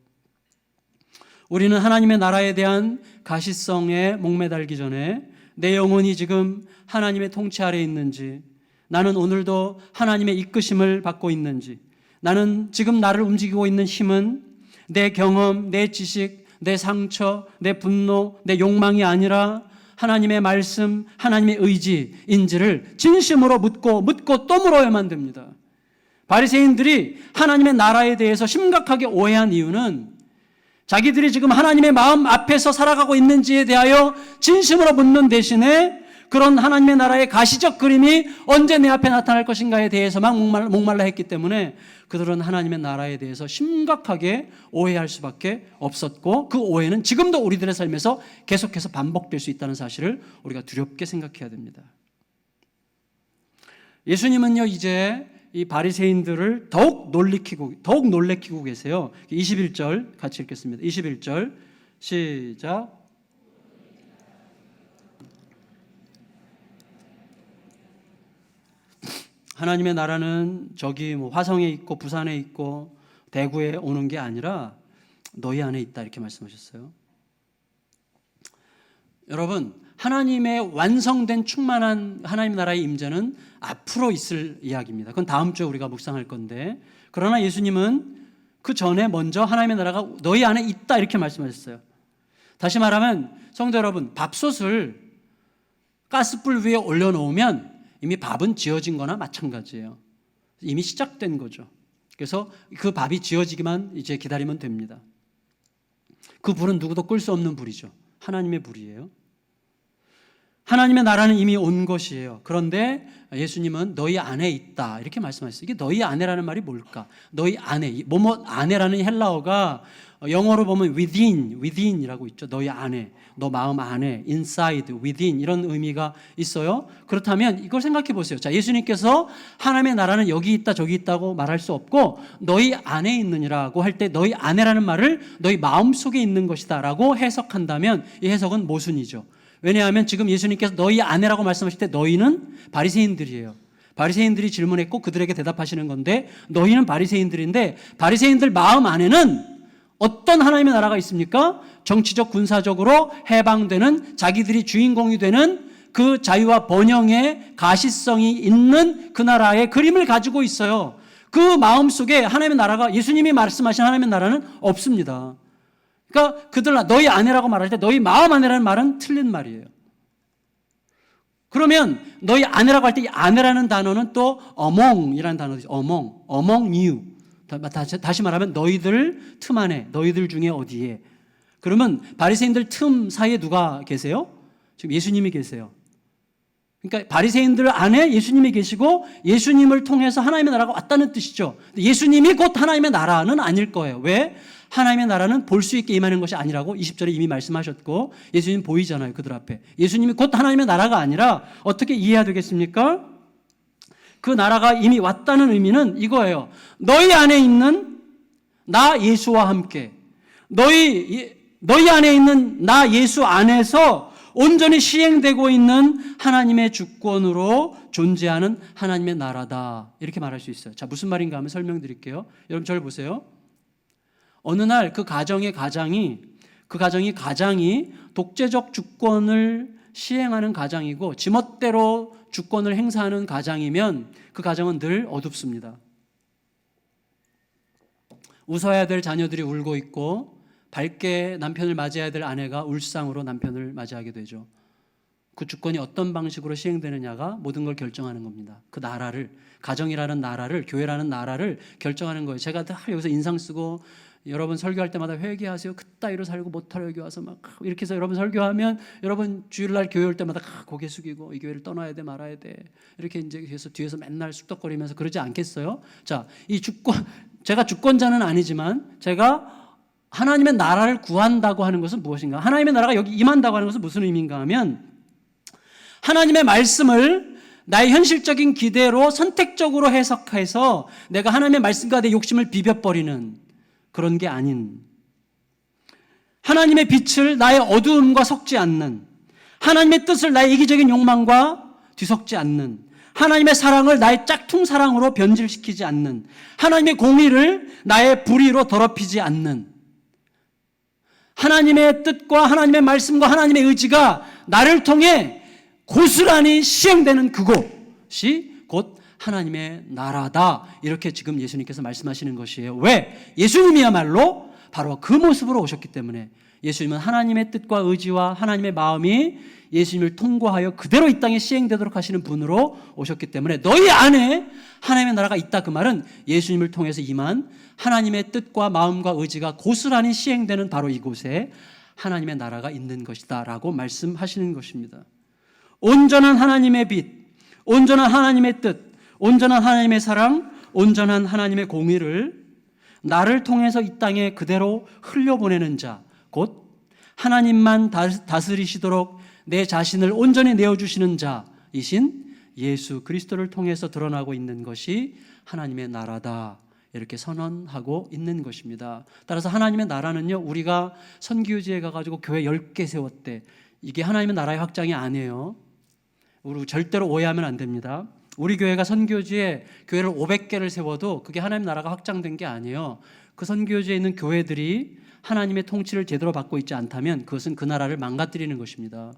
우리는 하나님의 나라에 대한 가시성에 목매달기 전에 내 영혼이 지금 하나님의 통치 아래에 있는지, 나는 오늘도 하나님의 이끄심을 받고 있는지, 나는 지금 나를 움직이고 있는 힘은 내 경험, 내 지식, 내 상처, 내 분노, 내 욕망이 아니라 하나님의 말씀, 하나님의 의지인지를 진심으로 묻고 또 물어야만 됩니다. 바리새인들이 하나님의 나라에 대해서 심각하게 오해한 이유는 자기들이 지금 하나님의 마음 앞에서 살아가고 있는지에 대하여 진심으로 묻는 대신에 그런 하나님의 나라의 가시적 그림이 언제 내 앞에 나타날 것인가에 대해서만 목말라 했기 때문에 그들은 하나님의 나라에 대해서 심각하게 오해할 수밖에 없었고, 그 오해는 지금도 우리들의 삶에서 계속해서 반복될 수 있다는 사실을 우리가 두렵게 생각해야 됩니다. 예수님은요, 이제 이 바리새인들을 더욱 놀래키고 계세요. 21절 같이 읽겠습니다. 21절 시작. 하나님의 나라는 저기 화성에 있고 부산에 있고 대구에 오는 게 아니라 너희 안에 있다, 이렇게 말씀하셨어요. 여러분, 하나님의 완성된 충만한 하나님 나라의 임재는 앞으로 있을 이야기입니다. 그건 다음 주에 우리가 묵상할 건데, 그러나 예수님은 그 전에 먼저 하나님의 나라가 너희 안에 있다, 이렇게 말씀하셨어요. 다시 말하면 성도 여러분, 밥솥을 가스불 위에 올려놓으면 이미 밥은 지어진 거나 마찬가지예요. 이미 시작된 거죠. 그래서 그 밥이 지어지기만 이제 기다리면 됩니다. 그 불은 누구도 끌 수 없는 불이죠. 하나님의 불이에요. 하나님의 나라는 이미 온 것이에요. 그런데 예수님은 너희 안에 있다, 이렇게 말씀하셨어요. 이게 너희 안에라는 말이 뭘까? 너희 안에, 뭐뭐 안에라는 헬라어가 영어로 보면 within이라고 있죠. 너희 안에, 너 마음 안에, inside, within, 이런 의미가 있어요. 그렇다면 이걸 생각해 보세요. 자, 예수님께서 하나님의 나라는 여기 있다 저기 있다고 말할 수 없고 너희 안에 있느니라고 할 때 너희 안에라는 말을 너희 마음속에 있는 것이다 라고 해석한다면 이 해석은 모순이죠. 왜냐하면 지금 예수님께서 너희 안에라고 말씀하실 때 너희는 바리새인들이에요. 바리새인들이 질문했고 그들에게 대답하시는 건데, 너희는 바리새인들인데 바리새인들 마음 안에는 어떤 하나님의 나라가 있습니까? 정치적 군사적으로 해방되는, 자기들이 주인공이 되는 그 자유와 번영의 가시성이 있는 그 나라의 그림을 가지고 있어요. 그 마음속에 하나님의 나라가, 예수님이 말씀하신 하나님의 나라는 없습니다. 그러니까 그들 너희 안에라고 말할 때 너희 마음 안에라는 말은 틀린 말이에요. 그러면 너희 안에라고 할 때 이 안에라는 단어는 또 among이라는 단어죠. among you. 다시 말하면 너희들 틈 안에, 너희들 중에 어디에. 그러면 바리새인들 틈 사이에 누가 계세요? 지금 예수님이 계세요. 그러니까 바리새인들 안에 예수님이 계시고 예수님을 통해서 하나님의 나라가 왔다는 뜻이죠. 예수님이 곧 하나님의 나라는 아닐 거예요. 왜? 하나님의 나라는 볼 수 있게 임하는 것이 아니라고 20절에 이미 말씀하셨고, 예수님 보이잖아요, 그들 앞에. 예수님이 곧 하나님의 나라가 아니라 어떻게 이해해야 되겠습니까? 그 나라가 이미 왔다는 의미는 이거예요. 너희 안에 있는 나 예수와 함께, 너희 안에 있는 나 예수 안에서 온전히 시행되고 있는 하나님의 주권으로 존재하는 하나님의 나라다, 이렇게 말할 수 있어요. 자, 무슨 말인가 하면 설명드릴게요. 여러분 저를 보세요. 어느 날 그 가정이 독재적 주권을 시행하는 가장이고 지멋대로 주권을 행사하는 가장이면 그 가정은 늘 어둡습니다. 웃어야 될 자녀들이 울고 있고 밝게 남편을 맞이해야 될 아내가 울상으로 남편을 맞이하게 되죠. 그 주권이 어떤 방식으로 시행되느냐가 모든 걸 결정하는 겁니다. 그 나라를, 가정이라는 나라를, 교회라는 나라를 결정하는 거예요. 제가 다 여기서 인상 쓰고 여러분 설교할 때마다 회개하세요. 그따위로 살고 못하러 여기 와서 막 이렇게 해서 여러분 설교하면 여러분 주일날 교회 올 때마다 고개 숙이고 이 교회를 떠나야 돼 말아야 돼 이렇게 이제 해서 뒤에서 맨날 쑥덕거리면서 그러지 않겠어요? 자, 이 주권, 제가 주권자는 아니지만 제가 하나님의 나라를 구한다고 하는 것은 무엇인가? 하나님의 나라가 여기 임한다고 하는 것은 무슨 의미인가 하면 하나님의 말씀을 나의 현실적인 기대로 선택적으로 해석해서 내가 하나님의 말씀과 내 욕심을 비벼버리는 그런 게 아닌, 하나님의 빛을 나의 어두움과 섞지 않는, 하나님의 뜻을 나의 이기적인 욕망과 뒤섞지 않는, 하나님의 사랑을 나의 짝퉁 사랑으로 변질시키지 않는, 하나님의 공의를 나의 불의로 더럽히지 않는, 하나님의 뜻과 하나님의 말씀과 하나님의 의지가 나를 통해 고스란히 시행되는 그곳이 곧 하나님의 나라다. 이렇게 지금 예수님께서 말씀하시는 것이에요. 왜? 예수님이야말로 바로 그 모습으로 오셨기 때문에. 예수님은 하나님의 뜻과 의지와 하나님의 마음이 예수님을 통과하여 그대로 이 땅에 시행되도록 하시는 분으로 오셨기 때문에 너희 안에 하나님의 나라가 있다. 그 말은 예수님을 통해서 임한 하나님의 뜻과 마음과 의지가 고스란히 시행되는 바로 이곳에 하나님의 나라가 있는 것이다 라고 말씀하시는 것입니다. 온전한 하나님의 빛, 온전한 하나님의 뜻, 온전한 하나님의 사랑, 온전한 하나님의 공의를 나를 통해서 이 땅에 그대로 흘려보내는 자, 곧 하나님만 다스리시도록 내 자신을 온전히 내어주시는 자이신 예수 그리스도를 통해서 드러나고 있는 것이 하나님의 나라다. 이렇게 선언하고 있는 것입니다. 따라서 하나님의 나라는요, 우리가 선교지에 가가지고 교회 10개 세웠대. 이게 하나님의 나라의 확장이 아니에요. 우리 절대로 오해하면 안 됩니다. 우리 교회가 선교지에 교회를 500개를 세워도 그게 하나님 나라가 확장된 게 아니에요. 그 선교지에 있는 교회들이 하나님의 통치를 제대로 받고 있지 않다면 그것은 그 나라를 망가뜨리는 것입니다.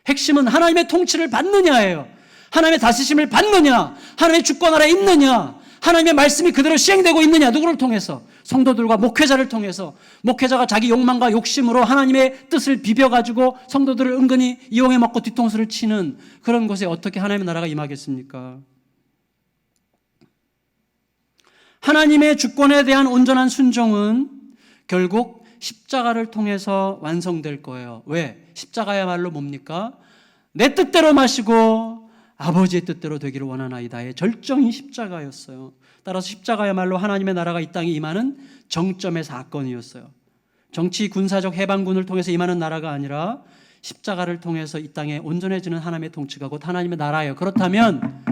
핵심은 하나님의 통치를 받느냐예요. 하나님의 다스리심을 받느냐, 하나님의 주권 아래 있느냐, 하나님의 말씀이 그대로 시행되고 있느냐. 누구를 통해서? 성도들과 목회자를 통해서. 목회자가 자기 욕망과 욕심으로 하나님의 뜻을 비벼가지고 성도들을 은근히 이용해 먹고 뒤통수를 치는 그런 곳에 어떻게 하나님의 나라가 임하겠습니까? 하나님의 주권에 대한 온전한 순종은 결국 십자가를 통해서 완성될 거예요. 왜? 십자가야말로 뭡니까? 내 뜻대로 마시고 아버지의 뜻대로 되기를 원하나이다의 절정이 십자가였어요. 따라서 십자가야말로 하나님의 나라가 이 땅에 임하는 정점의 사건이었어요. 정치 군사적 해방군을 통해서 임하는 나라가 아니라 십자가를 통해서 이 땅에 온전해지는 하나님의 통치가 곧 하나님의 나라예요. 그렇다면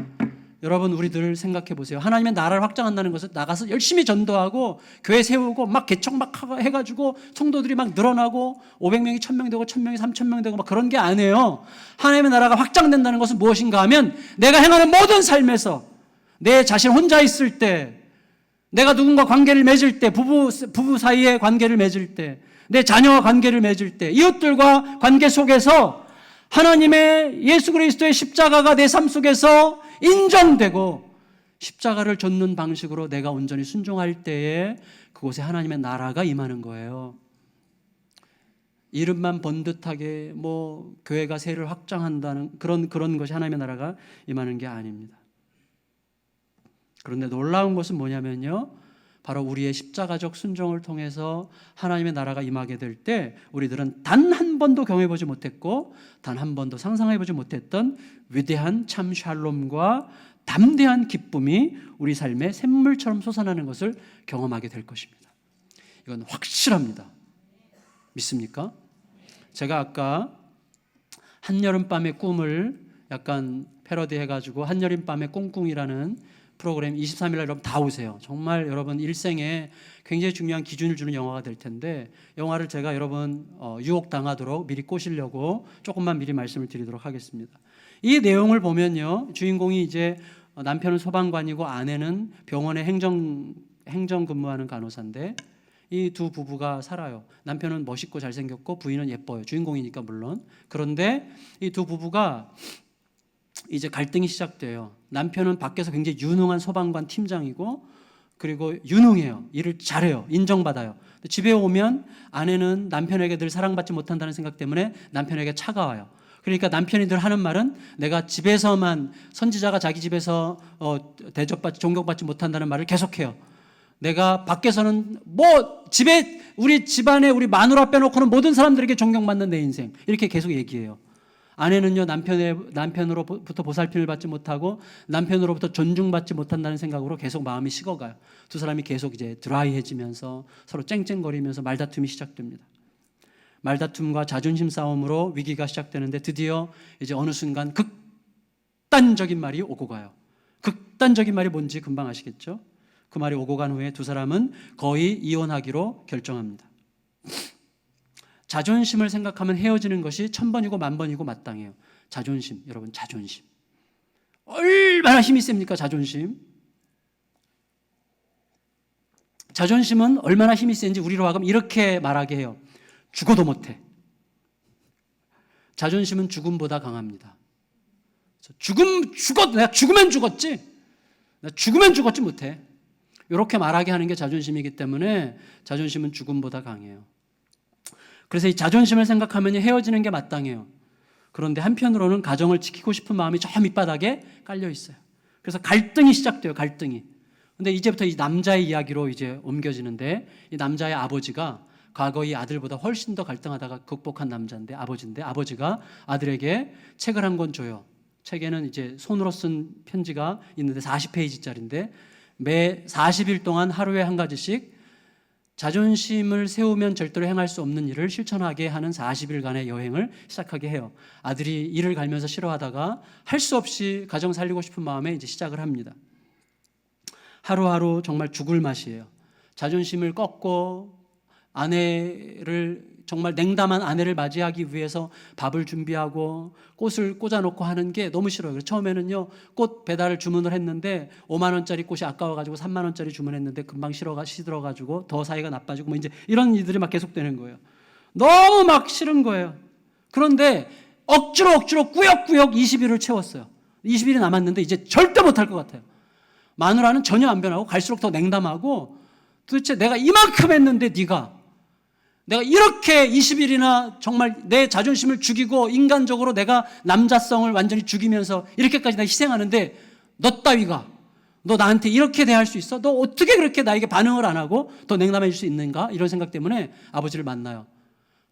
여러분 우리들 생각해 보세요. 하나님의 나라를 확장한다는 것은 나가서 열심히 전도하고 교회 세우고 막 개척 막 해가지고 성도들이 막 늘어나고 500명이 1000명 되고 1000명이 3000명 되고 막 그런 게 아니에요. 하나님의 나라가 확장된다는 것은 무엇인가 하면 내가 행하는 모든 삶에서 내 자신 혼자 있을 때, 내가 누군가 관계를 맺을 때, 부부 사이에 관계를 맺을 때, 내 자녀와 관계를 맺을 때, 이웃들과 관계 속에서 하나님의 예수 그리스도의 십자가가 내 삶 속에서 인정되고 십자가를 좇는 방식으로 내가 온전히 순종할 때에 그곳에 하나님의 나라가 임하는 거예요. 이름만 번듯하게 뭐 교회가 세를 확장한다는 그런 것이 하나님의 나라가 임하는 게 아닙니다. 그런데 놀라운 것은 뭐냐면요, 바로 우리의 십자가적 순종을 통해서 하나님의 나라가 임하게 될 때 우리들은 단 한 번도 경험해보지 못했고 단 한 번도 상상해보지 못했던 위대한 참 샬롬과 담대한 기쁨이 우리 삶에 샘물처럼 솟아나는 것을 경험하게 될 것입니다. 이건 확실합니다. 믿습니까? 제가 아까 한여름밤의 꿈을 약간 패러디해가지고 한여름밤의 꽁꿍이라는 프로그램 23일 날 여러분 다 오세요. 정말 여러분 일생에 굉장히 중요한 기준을 주는 영화가 될 텐데 영화를 제가 여러분 유혹당하도록 미리 꼬시려고 조금만 미리 말씀을 드리도록 하겠습니다. 이 내용을 보면요, 주인공이 이제 남편은 소방관이고 아내는 병원에 행정 근무하는 간호사인데 이 두 부부가 살아요. 남편은 멋있고 잘생겼고 부인은 예뻐요. 주인공이니까 물론. 그런데 이 두 부부가 이제 갈등이 시작돼요. 남편은 밖에서 굉장히 유능한 소방관 팀장이고 그리고 유능해요. 일을 잘해요. 인정받아요. 집에 오면 아내는 남편에게 늘 사랑받지 못한다는 생각 때문에 남편에게 차가워요. 그러니까 남편이 늘 하는 말은 내가 집에서만 선지자가 자기 집에서 대접받지 존경받지 못한다는 말을 계속해요. 내가 밖에서는 뭐 집에 우리 집안에 우리 마누라 빼놓고는 모든 사람들에게 존경받는 내 인생 이렇게 계속 얘기해요. 아내는요 남편으로부터 보살핌을 받지 못하고 남편으로부터 존중받지 못한다는 생각으로 계속 마음이 식어가요. 두 사람이 계속 이제 드라이해지면서 서로 쨍쨍거리면서 말다툼이 시작됩니다. 말다툼과 자존심 싸움으로 위기가 시작되는데 드디어 이제 어느 순간 극단적인 말이 오고 가요. 극단적인 말이 뭔지 금방 아시겠죠? 그 말이 오고 간 후에 두 사람은 거의 이혼하기로 결정합니다. 자존심을 생각하면 헤어지는 것이 1000번이고 10,000번이고 마땅해요. 자존심, 여러분 자존심. 얼마나 힘이 셉니까 자존심? 자존심은 얼마나 힘이 센지 우리로 하여금 이렇게 말하게 해요. 죽어도 못해. 자존심은 죽음보다 강합니다. 내가 죽으면 죽었지. 내가 죽으면 죽었지 못해. 이렇게 말하게 하는 게 자존심이기 때문에 자존심은 죽음보다 강해요. 그래서 이 자존심을 생각하면 헤어지는 게 마땅해요. 그런데 한편으로는 가정을 지키고 싶은 마음이 저 밑바닥에 깔려 있어요. 그래서 갈등이 시작돼요. 갈등이. 근데 이제부터 이 남자의 이야기로 이제 옮겨지는데 이 남자의 아버지가 과거 이 아들보다 훨씬 더 갈등하다가 극복한 남자인데 아버지인데 아버지가 아들에게 책을 한 권 줘요. 책에는 이제 손으로 쓴 편지가 있는데 40페이지짜리인데 매 40일 동안 하루에 한 가지씩 자존심을 세우면 절대로 행할 수 없는 일을 실천하게 하는 40일간의 여행을 시작하게 해요. 아들이 일을 갈면서 싫어하다가 할 수 없이 가정 살리고 싶은 마음에 이제 시작을 합니다. 하루하루 정말 죽을 맛이에요. 자존심을 꺾고 아내를 정말 냉담한 아내를 맞이하기 위해서 밥을 준비하고 꽃을 꽂아놓고 하는 게 너무 싫어요. 그래서 처음에는요 꽃 배달을 주문을 했는데 5만 원짜리 꽃이 아까워가지고 3만 원짜리 주문했는데 금방 시들어가지고 더 사이가 나빠지고 뭐 이제 이런 일들이 막 계속되는 거예요. 너무 막 싫은 거예요. 그런데 억지로 꾸역꾸역 20일을 채웠어요. 20일이 남았는데 이제 절대 못할 것 같아요. 마누라는 전혀 안 변하고 갈수록 더 냉담하고 도대체 내가 이만큼 했는데 내가 이렇게 20일이나 정말 내 자존심을 죽이고 인간적으로 내가 남자성을 완전히 죽이면서 이렇게까지 내가 희생하는데 너 따위가 너 나한테 이렇게 대할 수 있어? 너 어떻게 그렇게 나에게 반응을 안 하고 더 냉담해질 수 있는가? 이런 생각 때문에 아버지를 만나요.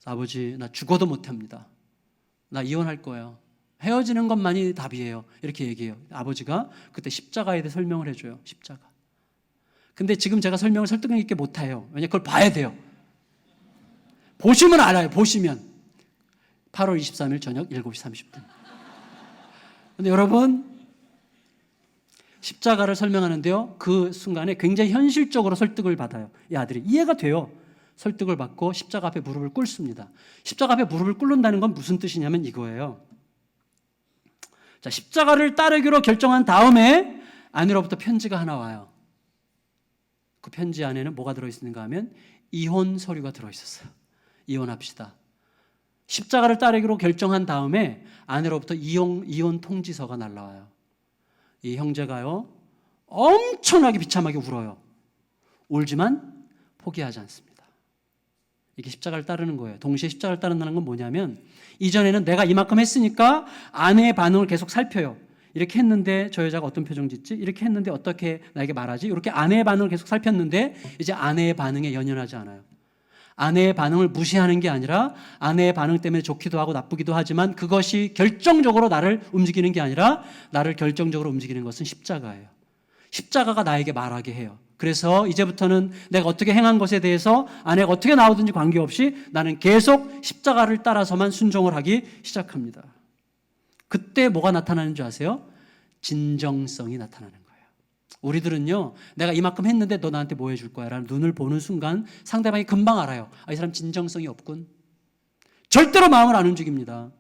아버지 나 죽어도 못합니다. 나 이혼할 거예요. 헤어지는 것만이 답이에요. 이렇게 얘기해요. 아버지가 그때 십자가에 대해 설명을 해줘요. 십자가. 근데 지금 제가 설명을 설득력 있게 못해요. 왜냐하면 그걸 봐야 돼요. 보시면 알아요. 보시면 8월 23일 저녁 7시 30분. 근데 여러분 십자가를 설명하는데요 그 순간에 굉장히 현실적으로 설득을 받아요. 이 아들이 이해가 돼요. 설득을 받고 십자가 앞에 무릎을 꿇습니다. 십자가 앞에 무릎을 꿇는다는 건 무슨 뜻이냐면 이거예요. 자, 십자가를 따르기로 결정한 다음에 아내로부터 편지가 하나 와요. 그 편지 안에는 뭐가 들어있는가 하면 이혼 서류가 들어있었어요. 이혼합시다. 십자가를 따르기로 결정한 다음에 아내로부터 이혼 통지서가 날라와요. 이 형제가요 엄청나게 비참하게 울어요. 울지만 포기하지 않습니다. 이게 십자가를 따르는 거예요. 동시에 십자가를 따른다는 건 뭐냐면 이전에는 내가 이만큼 했으니까 아내의 반응을 계속 살펴요. 이렇게 했는데 저 여자가 어떤 표정 짓지? 이렇게 했는데 어떻게 나에게 말하지? 이렇게 아내의 반응을 계속 살폈는데 이제 아내의 반응에 연연하지 않아요. 아내의 반응을 무시하는 게 아니라 아내의 반응 때문에 좋기도 하고 나쁘기도 하지만 그것이 결정적으로 나를 움직이는 게 아니라 나를 결정적으로 움직이는 것은 십자가예요. 십자가가 나에게 말하게 해요. 그래서 이제부터는 내가 어떻게 행한 것에 대해서 아내가 어떻게 나오든지 관계없이 나는 계속 십자가를 따라서만 순종을 하기 시작합니다. 그때 뭐가 나타나는 줄 아세요? 진정성이 나타나는 거예요. 우리들은요 내가 이만큼 했는데 너 나한테 뭐 해줄 거야 라는 눈을 보는 순간 상대방이 금방 알아요. 이 사람 진정성이 없군. 절대로 마음을 안 움직입니다.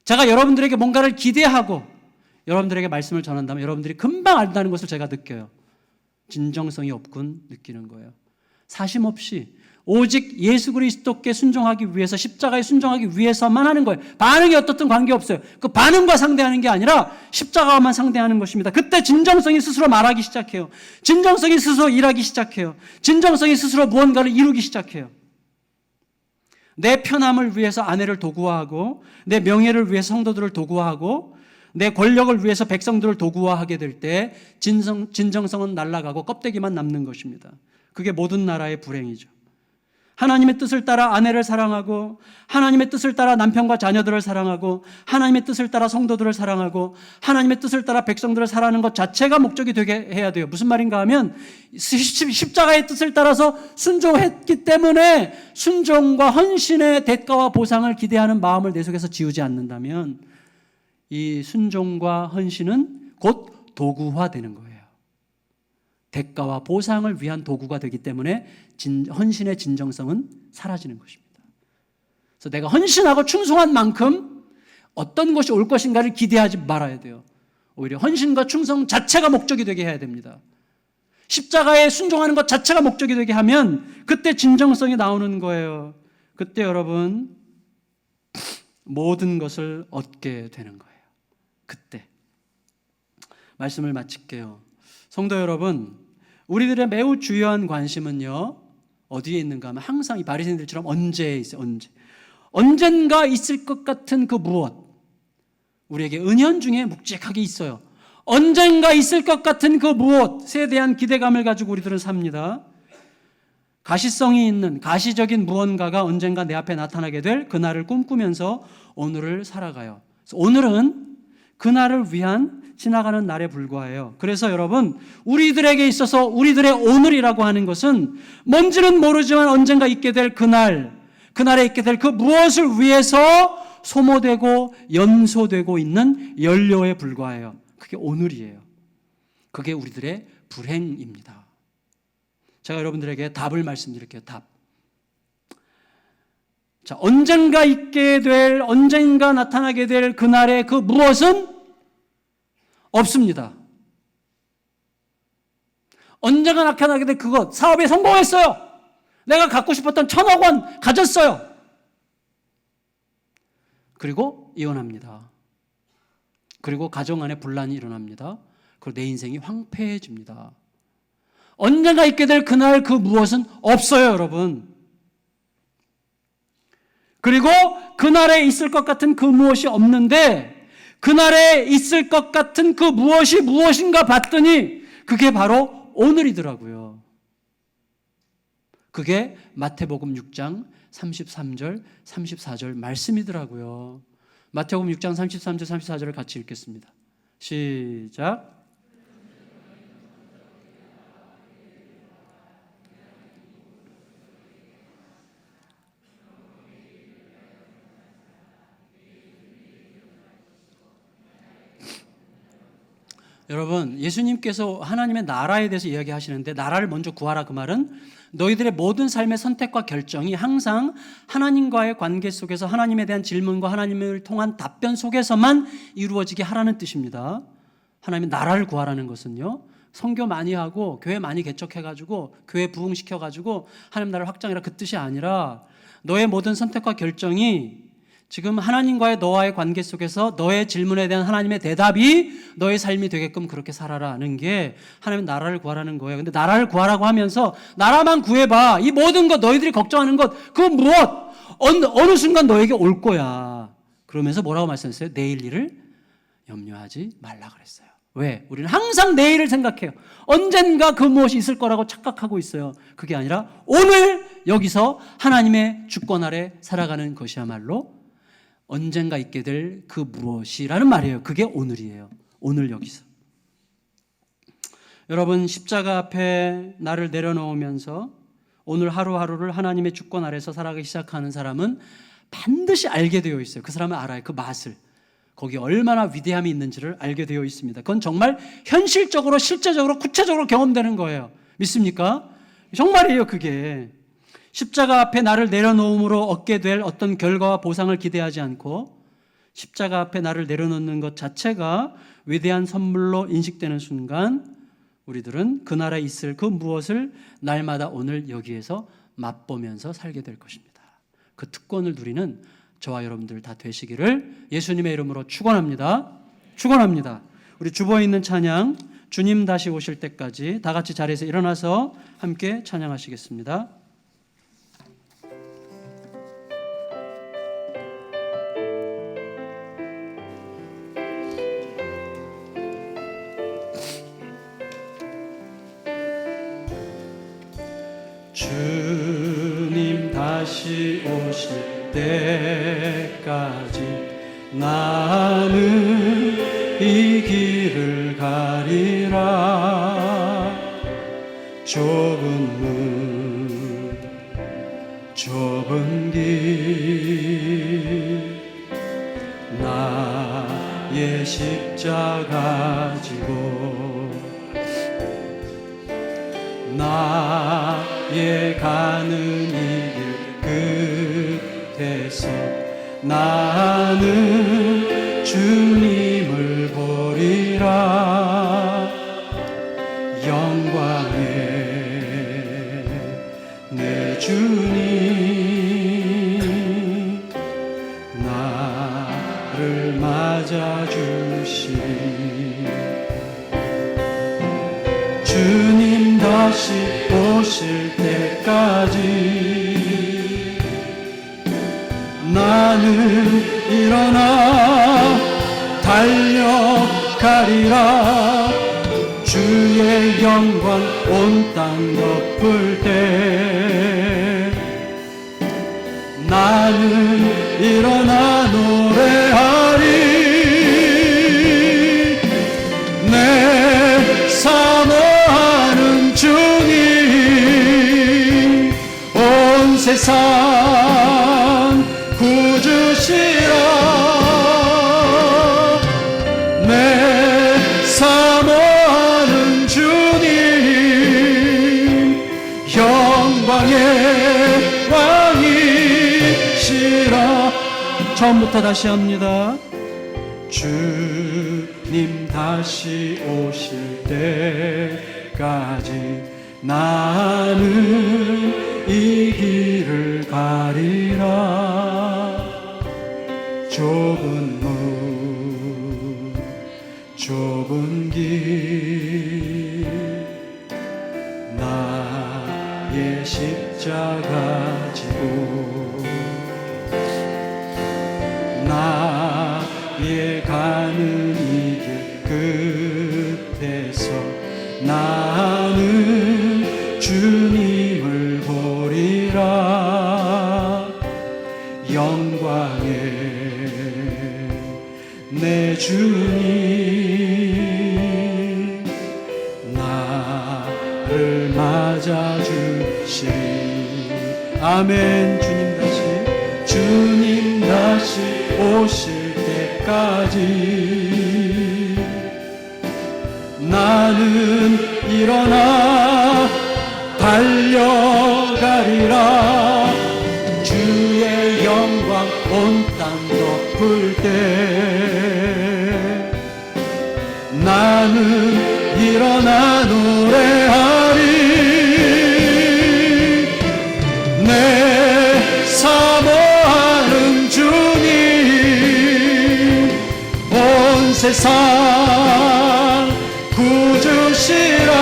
제가 여러분들에게 뭔가를 기대하고 여러분들에게 말씀을 전한다면 여러분들이 금방 안다는 것을 제가 느껴요. 진정성이 없군 느끼는 거예요. 사심 없이 오직 예수 그리스도께 순종하기 위해서 십자가에 순종하기 위해서만 하는 거예요. 반응이 어떻든 관계없어요. 그 반응과 상대하는 게 아니라 십자가만 상대하는 것입니다. 그때 진정성이 스스로 말하기 시작해요. 진정성이 스스로 일하기 시작해요. 진정성이 스스로 무언가를 이루기 시작해요. 내 편함을 위해서 아내를 도구화하고 내 명예를 위해서 성도들을 도구화하고 내 권력을 위해서 백성들을 도구화하게 될 때 진정성은 날아가고 껍데기만 남는 것입니다. 그게 모든 나라의 불행이죠. 하나님의 뜻을 따라 아내를 사랑하고 하나님의 뜻을 따라 남편과 자녀들을 사랑하고 하나님의 뜻을 따라 성도들을 사랑하고 하나님의 뜻을 따라 백성들을 사랑하는 것 자체가 목적이 되게 해야 돼요. 무슨 말인가 하면 십자가의 뜻을 따라서 순종했기 때문에 순종과 헌신의 대가와 보상을 기대하는 마음을 내 속에서 지우지 않는다면 이 순종과 헌신은 곧 도구화되는 거예요. 대가와 보상을 위한 도구가 되기 때문에 헌신의 진정성은 사라지는 것입니다. 그래서 내가 헌신하고 충성한 만큼 어떤 것이 올 것인가를 기대하지 말아야 돼요. 오히려 헌신과 충성 자체가 목적이 되게 해야 됩니다. 십자가에 순종하는 것 자체가 목적이 되게 하면 그때 진정성이 나오는 거예요. 그때 여러분 모든 것을 얻게 되는 거예요. 그때 말씀을 마칠게요. 성도 여러분, 우리들의 매우 주요한 관심은요 어디에 있는가 하면 항상 이 바리새인들처럼 언제에 있어요. 언젠가 있을 것 같은 그 무엇, 우리에게 은연 중에 묵직하게 있어요. 언젠가 있을 것 같은 그 무엇에 대한 기대감을 가지고 우리들은 삽니다. 가시성이 있는 가시적인 무언가가 언젠가 내 앞에 나타나게 될 그날을 꿈꾸면서 오늘을 살아가요. 그래서 오늘은 그날을 위한 지나가는 날에 불과해요. 그래서 여러분, 우리들에게 있어서 우리들의 오늘이라고 하는 것은 뭔지는 모르지만 언젠가 있게 될 그날에 있게 될 그 무엇을 위해서 소모되고 연소되고 있는 연료에 불과해요. 그게 오늘이에요. 그게 우리들의 불행입니다. 제가 여러분들에게 답을 말씀드릴게요. 답. 자, 언젠가 있게 될, 언젠가 나타나게 될 그날의 그 무엇은 없습니다. 언젠가 나타나게 될 그것, 사업에 성공했어요. 내가 갖고 싶었던 1,000억 원 가졌어요. 그리고 이혼합니다. 그리고 가정 안에 분란이 일어납니다. 그리고 내 인생이 황폐해집니다. 언젠가 있게 될 그날 그 무엇은 없어요, 여러분. 그리고 그날에 있을 것 같은 그 무엇이 없는데 그날에 있을 것 같은 그 무엇이 무엇인가 봤더니 그게 바로 오늘이더라고요. 그게 마태복음 6장 33절, 34절 말씀이더라고요. 마태복음 6장 33절, 34절을 같이 읽겠습니다. 시작. 여러분, 예수님께서 하나님의 나라에 대해서 이야기하시는데 나라를 먼저 구하라 그 말은 너희들의 모든 삶의 선택과 결정이 항상 하나님과의 관계 속에서 하나님에 대한 질문과 하나님을 통한 답변 속에서만 이루어지게 하라는 뜻입니다. 하나님의 나라를 구하라는 것은요, 선교 많이 하고 교회 많이 개척해가지고 교회 부흥시켜가지고 하나님 나라를 확장해라 그 뜻이 아니라 너의 모든 선택과 결정이 지금 하나님과의 너와의 관계 속에서 너의 질문에 대한 하나님의 대답이 너의 삶이 되게끔 그렇게 살아라는 게 하나님 나라를 구하라는 거예요. 근데 나라를 구하라고 하면서 나라만 구해봐. 이 모든 것 너희들이 걱정하는 것 그건 무엇? 어느 순간 너에게 올 거야. 그러면서 뭐라고 말씀했어요? 내일 일을 염려하지 말라 그랬어요. 왜? 우리는 항상 내일을 생각해요. 언젠가 그 무엇이 있을 거라고 착각하고 있어요. 그게 아니라 오늘 여기서 하나님의 주권 아래 살아가는 것이야말로 언젠가 있게 될 그 무엇이라는 말이에요. 그게 오늘이에요. 오늘 여기서. 여러분, 십자가 앞에 나를 내려놓으면서 오늘 하루하루를 하나님의 주권 아래서 살아가기 시작하는 사람은 반드시 알게 되어 있어요. 그 사람은 알아요. 그 맛을. 거기에 얼마나 위대함이 있는지를 알게 되어 있습니다. 그건 정말 현실적으로 실제적으로 구체적으로 경험되는 거예요. 믿습니까? 정말이에요. 그게. 십자가 앞에 나를 내려놓음으로 얻게 될 어떤 결과와 보상을 기대하지 않고 십자가 앞에 나를 내려놓는 것 자체가 위대한 선물로 인식되는 순간 우리들은 그 나라에 있을 그 무엇을 날마다 오늘 여기에서 맛보면서 살게 될 것입니다. 그 특권을 누리는 저와 여러분들 다 되시기를 예수님의 이름으로 축원합니다. 축원합니다. 우리 주보에 있는 찬양 주님 다시 오실 때까지 다 같이 자리에서 일어나서 함께 찬양하시겠습니다. 주님 다시 오실 때까지 나는 이 길을 가리라. 좁은 문 좁은 길 나의 십자가 지고 나의 가는 이 길 끝에서 나는 주님을 보리라. 영광의 내 주님 나를 맞아주시니 주님 다시 오실 때까지 나는 일어나 달려가리라. 주의 영광 온 땅 덮을 때 나는 일어나 노래하리. 내 사모하는 주님 온 세상 구주시라. 내 사모하는 주님 영광의 왕이시라. 처음부터 다시 합니다. 주님 다시 오실 때까지 나는 이 길을 가리라. 좁은 문 좁은 길 나의 십자가 지고 나의 가는 이 길 끝에서 나는 주님을 보리라. 영광의 내 주님 나를 맞아주시리. 아멘. 주님 다시 오실 때까지 나는 일어나 달려가리라. 주의 영광 온 땅 덮을 때 나는 일어나 노래하리. 내 사모하는 주님 온 세상 구주시라.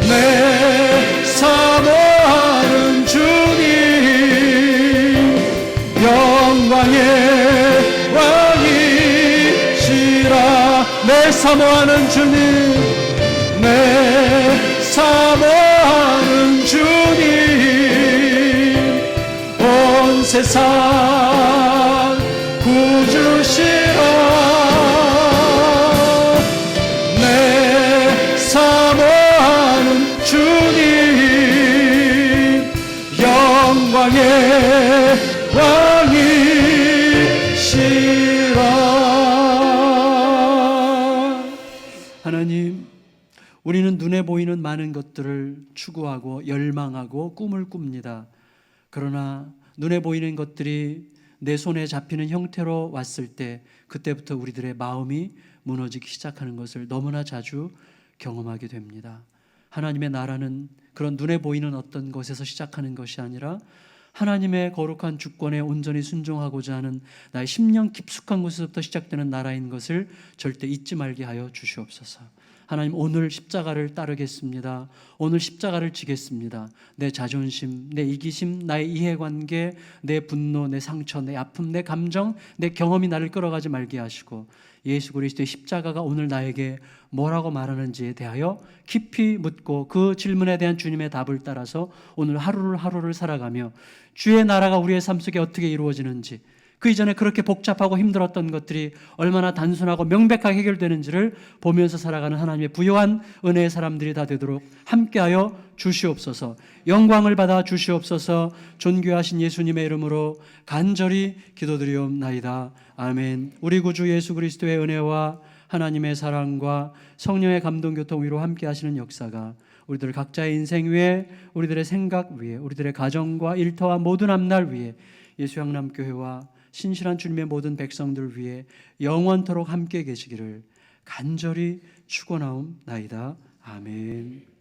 내 사모하는 주님 영광의 왕이시라. 내 사모하는 주님 내 사모하는 주님 온 세상 구주시라. 내 사모하는 주님 영광의 왕이시라. 하나님, 우리는 눈에 보이는 많은 것들을 추구하고 열망하고 꿈을 꿉니다. 그러나 눈에 보이는 것들이 내 손에 잡히는 형태로 왔을 때 그때부터 우리들의 마음이 무너지기 시작하는 것을 너무나 자주 경험하게 됩니다. 하나님의 나라는 그런 눈에 보이는 어떤 것에서 시작하는 것이 아니라 하나님의 거룩한 주권에 온전히 순종하고자 하는 나의 심령 깊숙한 곳에서부터 시작되는 나라인 것을 절대 잊지 말게 하여 주시옵소서. 하나님, 오늘 십자가를 따르겠습니다. 오늘 십자가를 지겠습니다. 내 자존심, 내 이기심, 나의 이해관계, 내 분노, 내 상처, 내 아픔, 내 감정, 내 경험이 나를 끌어가지 말게 하시고 예수 그리스도의 십자가가 오늘 나에게 뭐라고 말하는지에 대하여 깊이 묻고 그 질문에 대한 주님의 답을 따라서 오늘 하루를 살아가며 주의 나라가 우리의 삶 속에 어떻게 이루어지는지, 그 이전에 그렇게 복잡하고 힘들었던 것들이 얼마나 단순하고 명백하게 해결되는지를 보면서 살아가는 하나님의 부요한 은혜의 사람들이 다 되도록 함께하여 주시옵소서. 영광을 받아 주시옵소서. 존귀하신 예수님의 이름으로 간절히 기도드리옵나이다. 아멘. 우리 구주 예수 그리스도의 은혜와 하나님의 사랑과 성령의 감동 교통 위로 함께하시는 역사가 우리들 각자의 인생 위에, 우리들의 생각 위에, 우리들의 가정과 일터와 모든 앞날 위에, 예수 향남교회와 신실한 주님의 모든 백성들 위해 영원토록 함께 계시기를 간절히 축원하옵나이다. 아멘.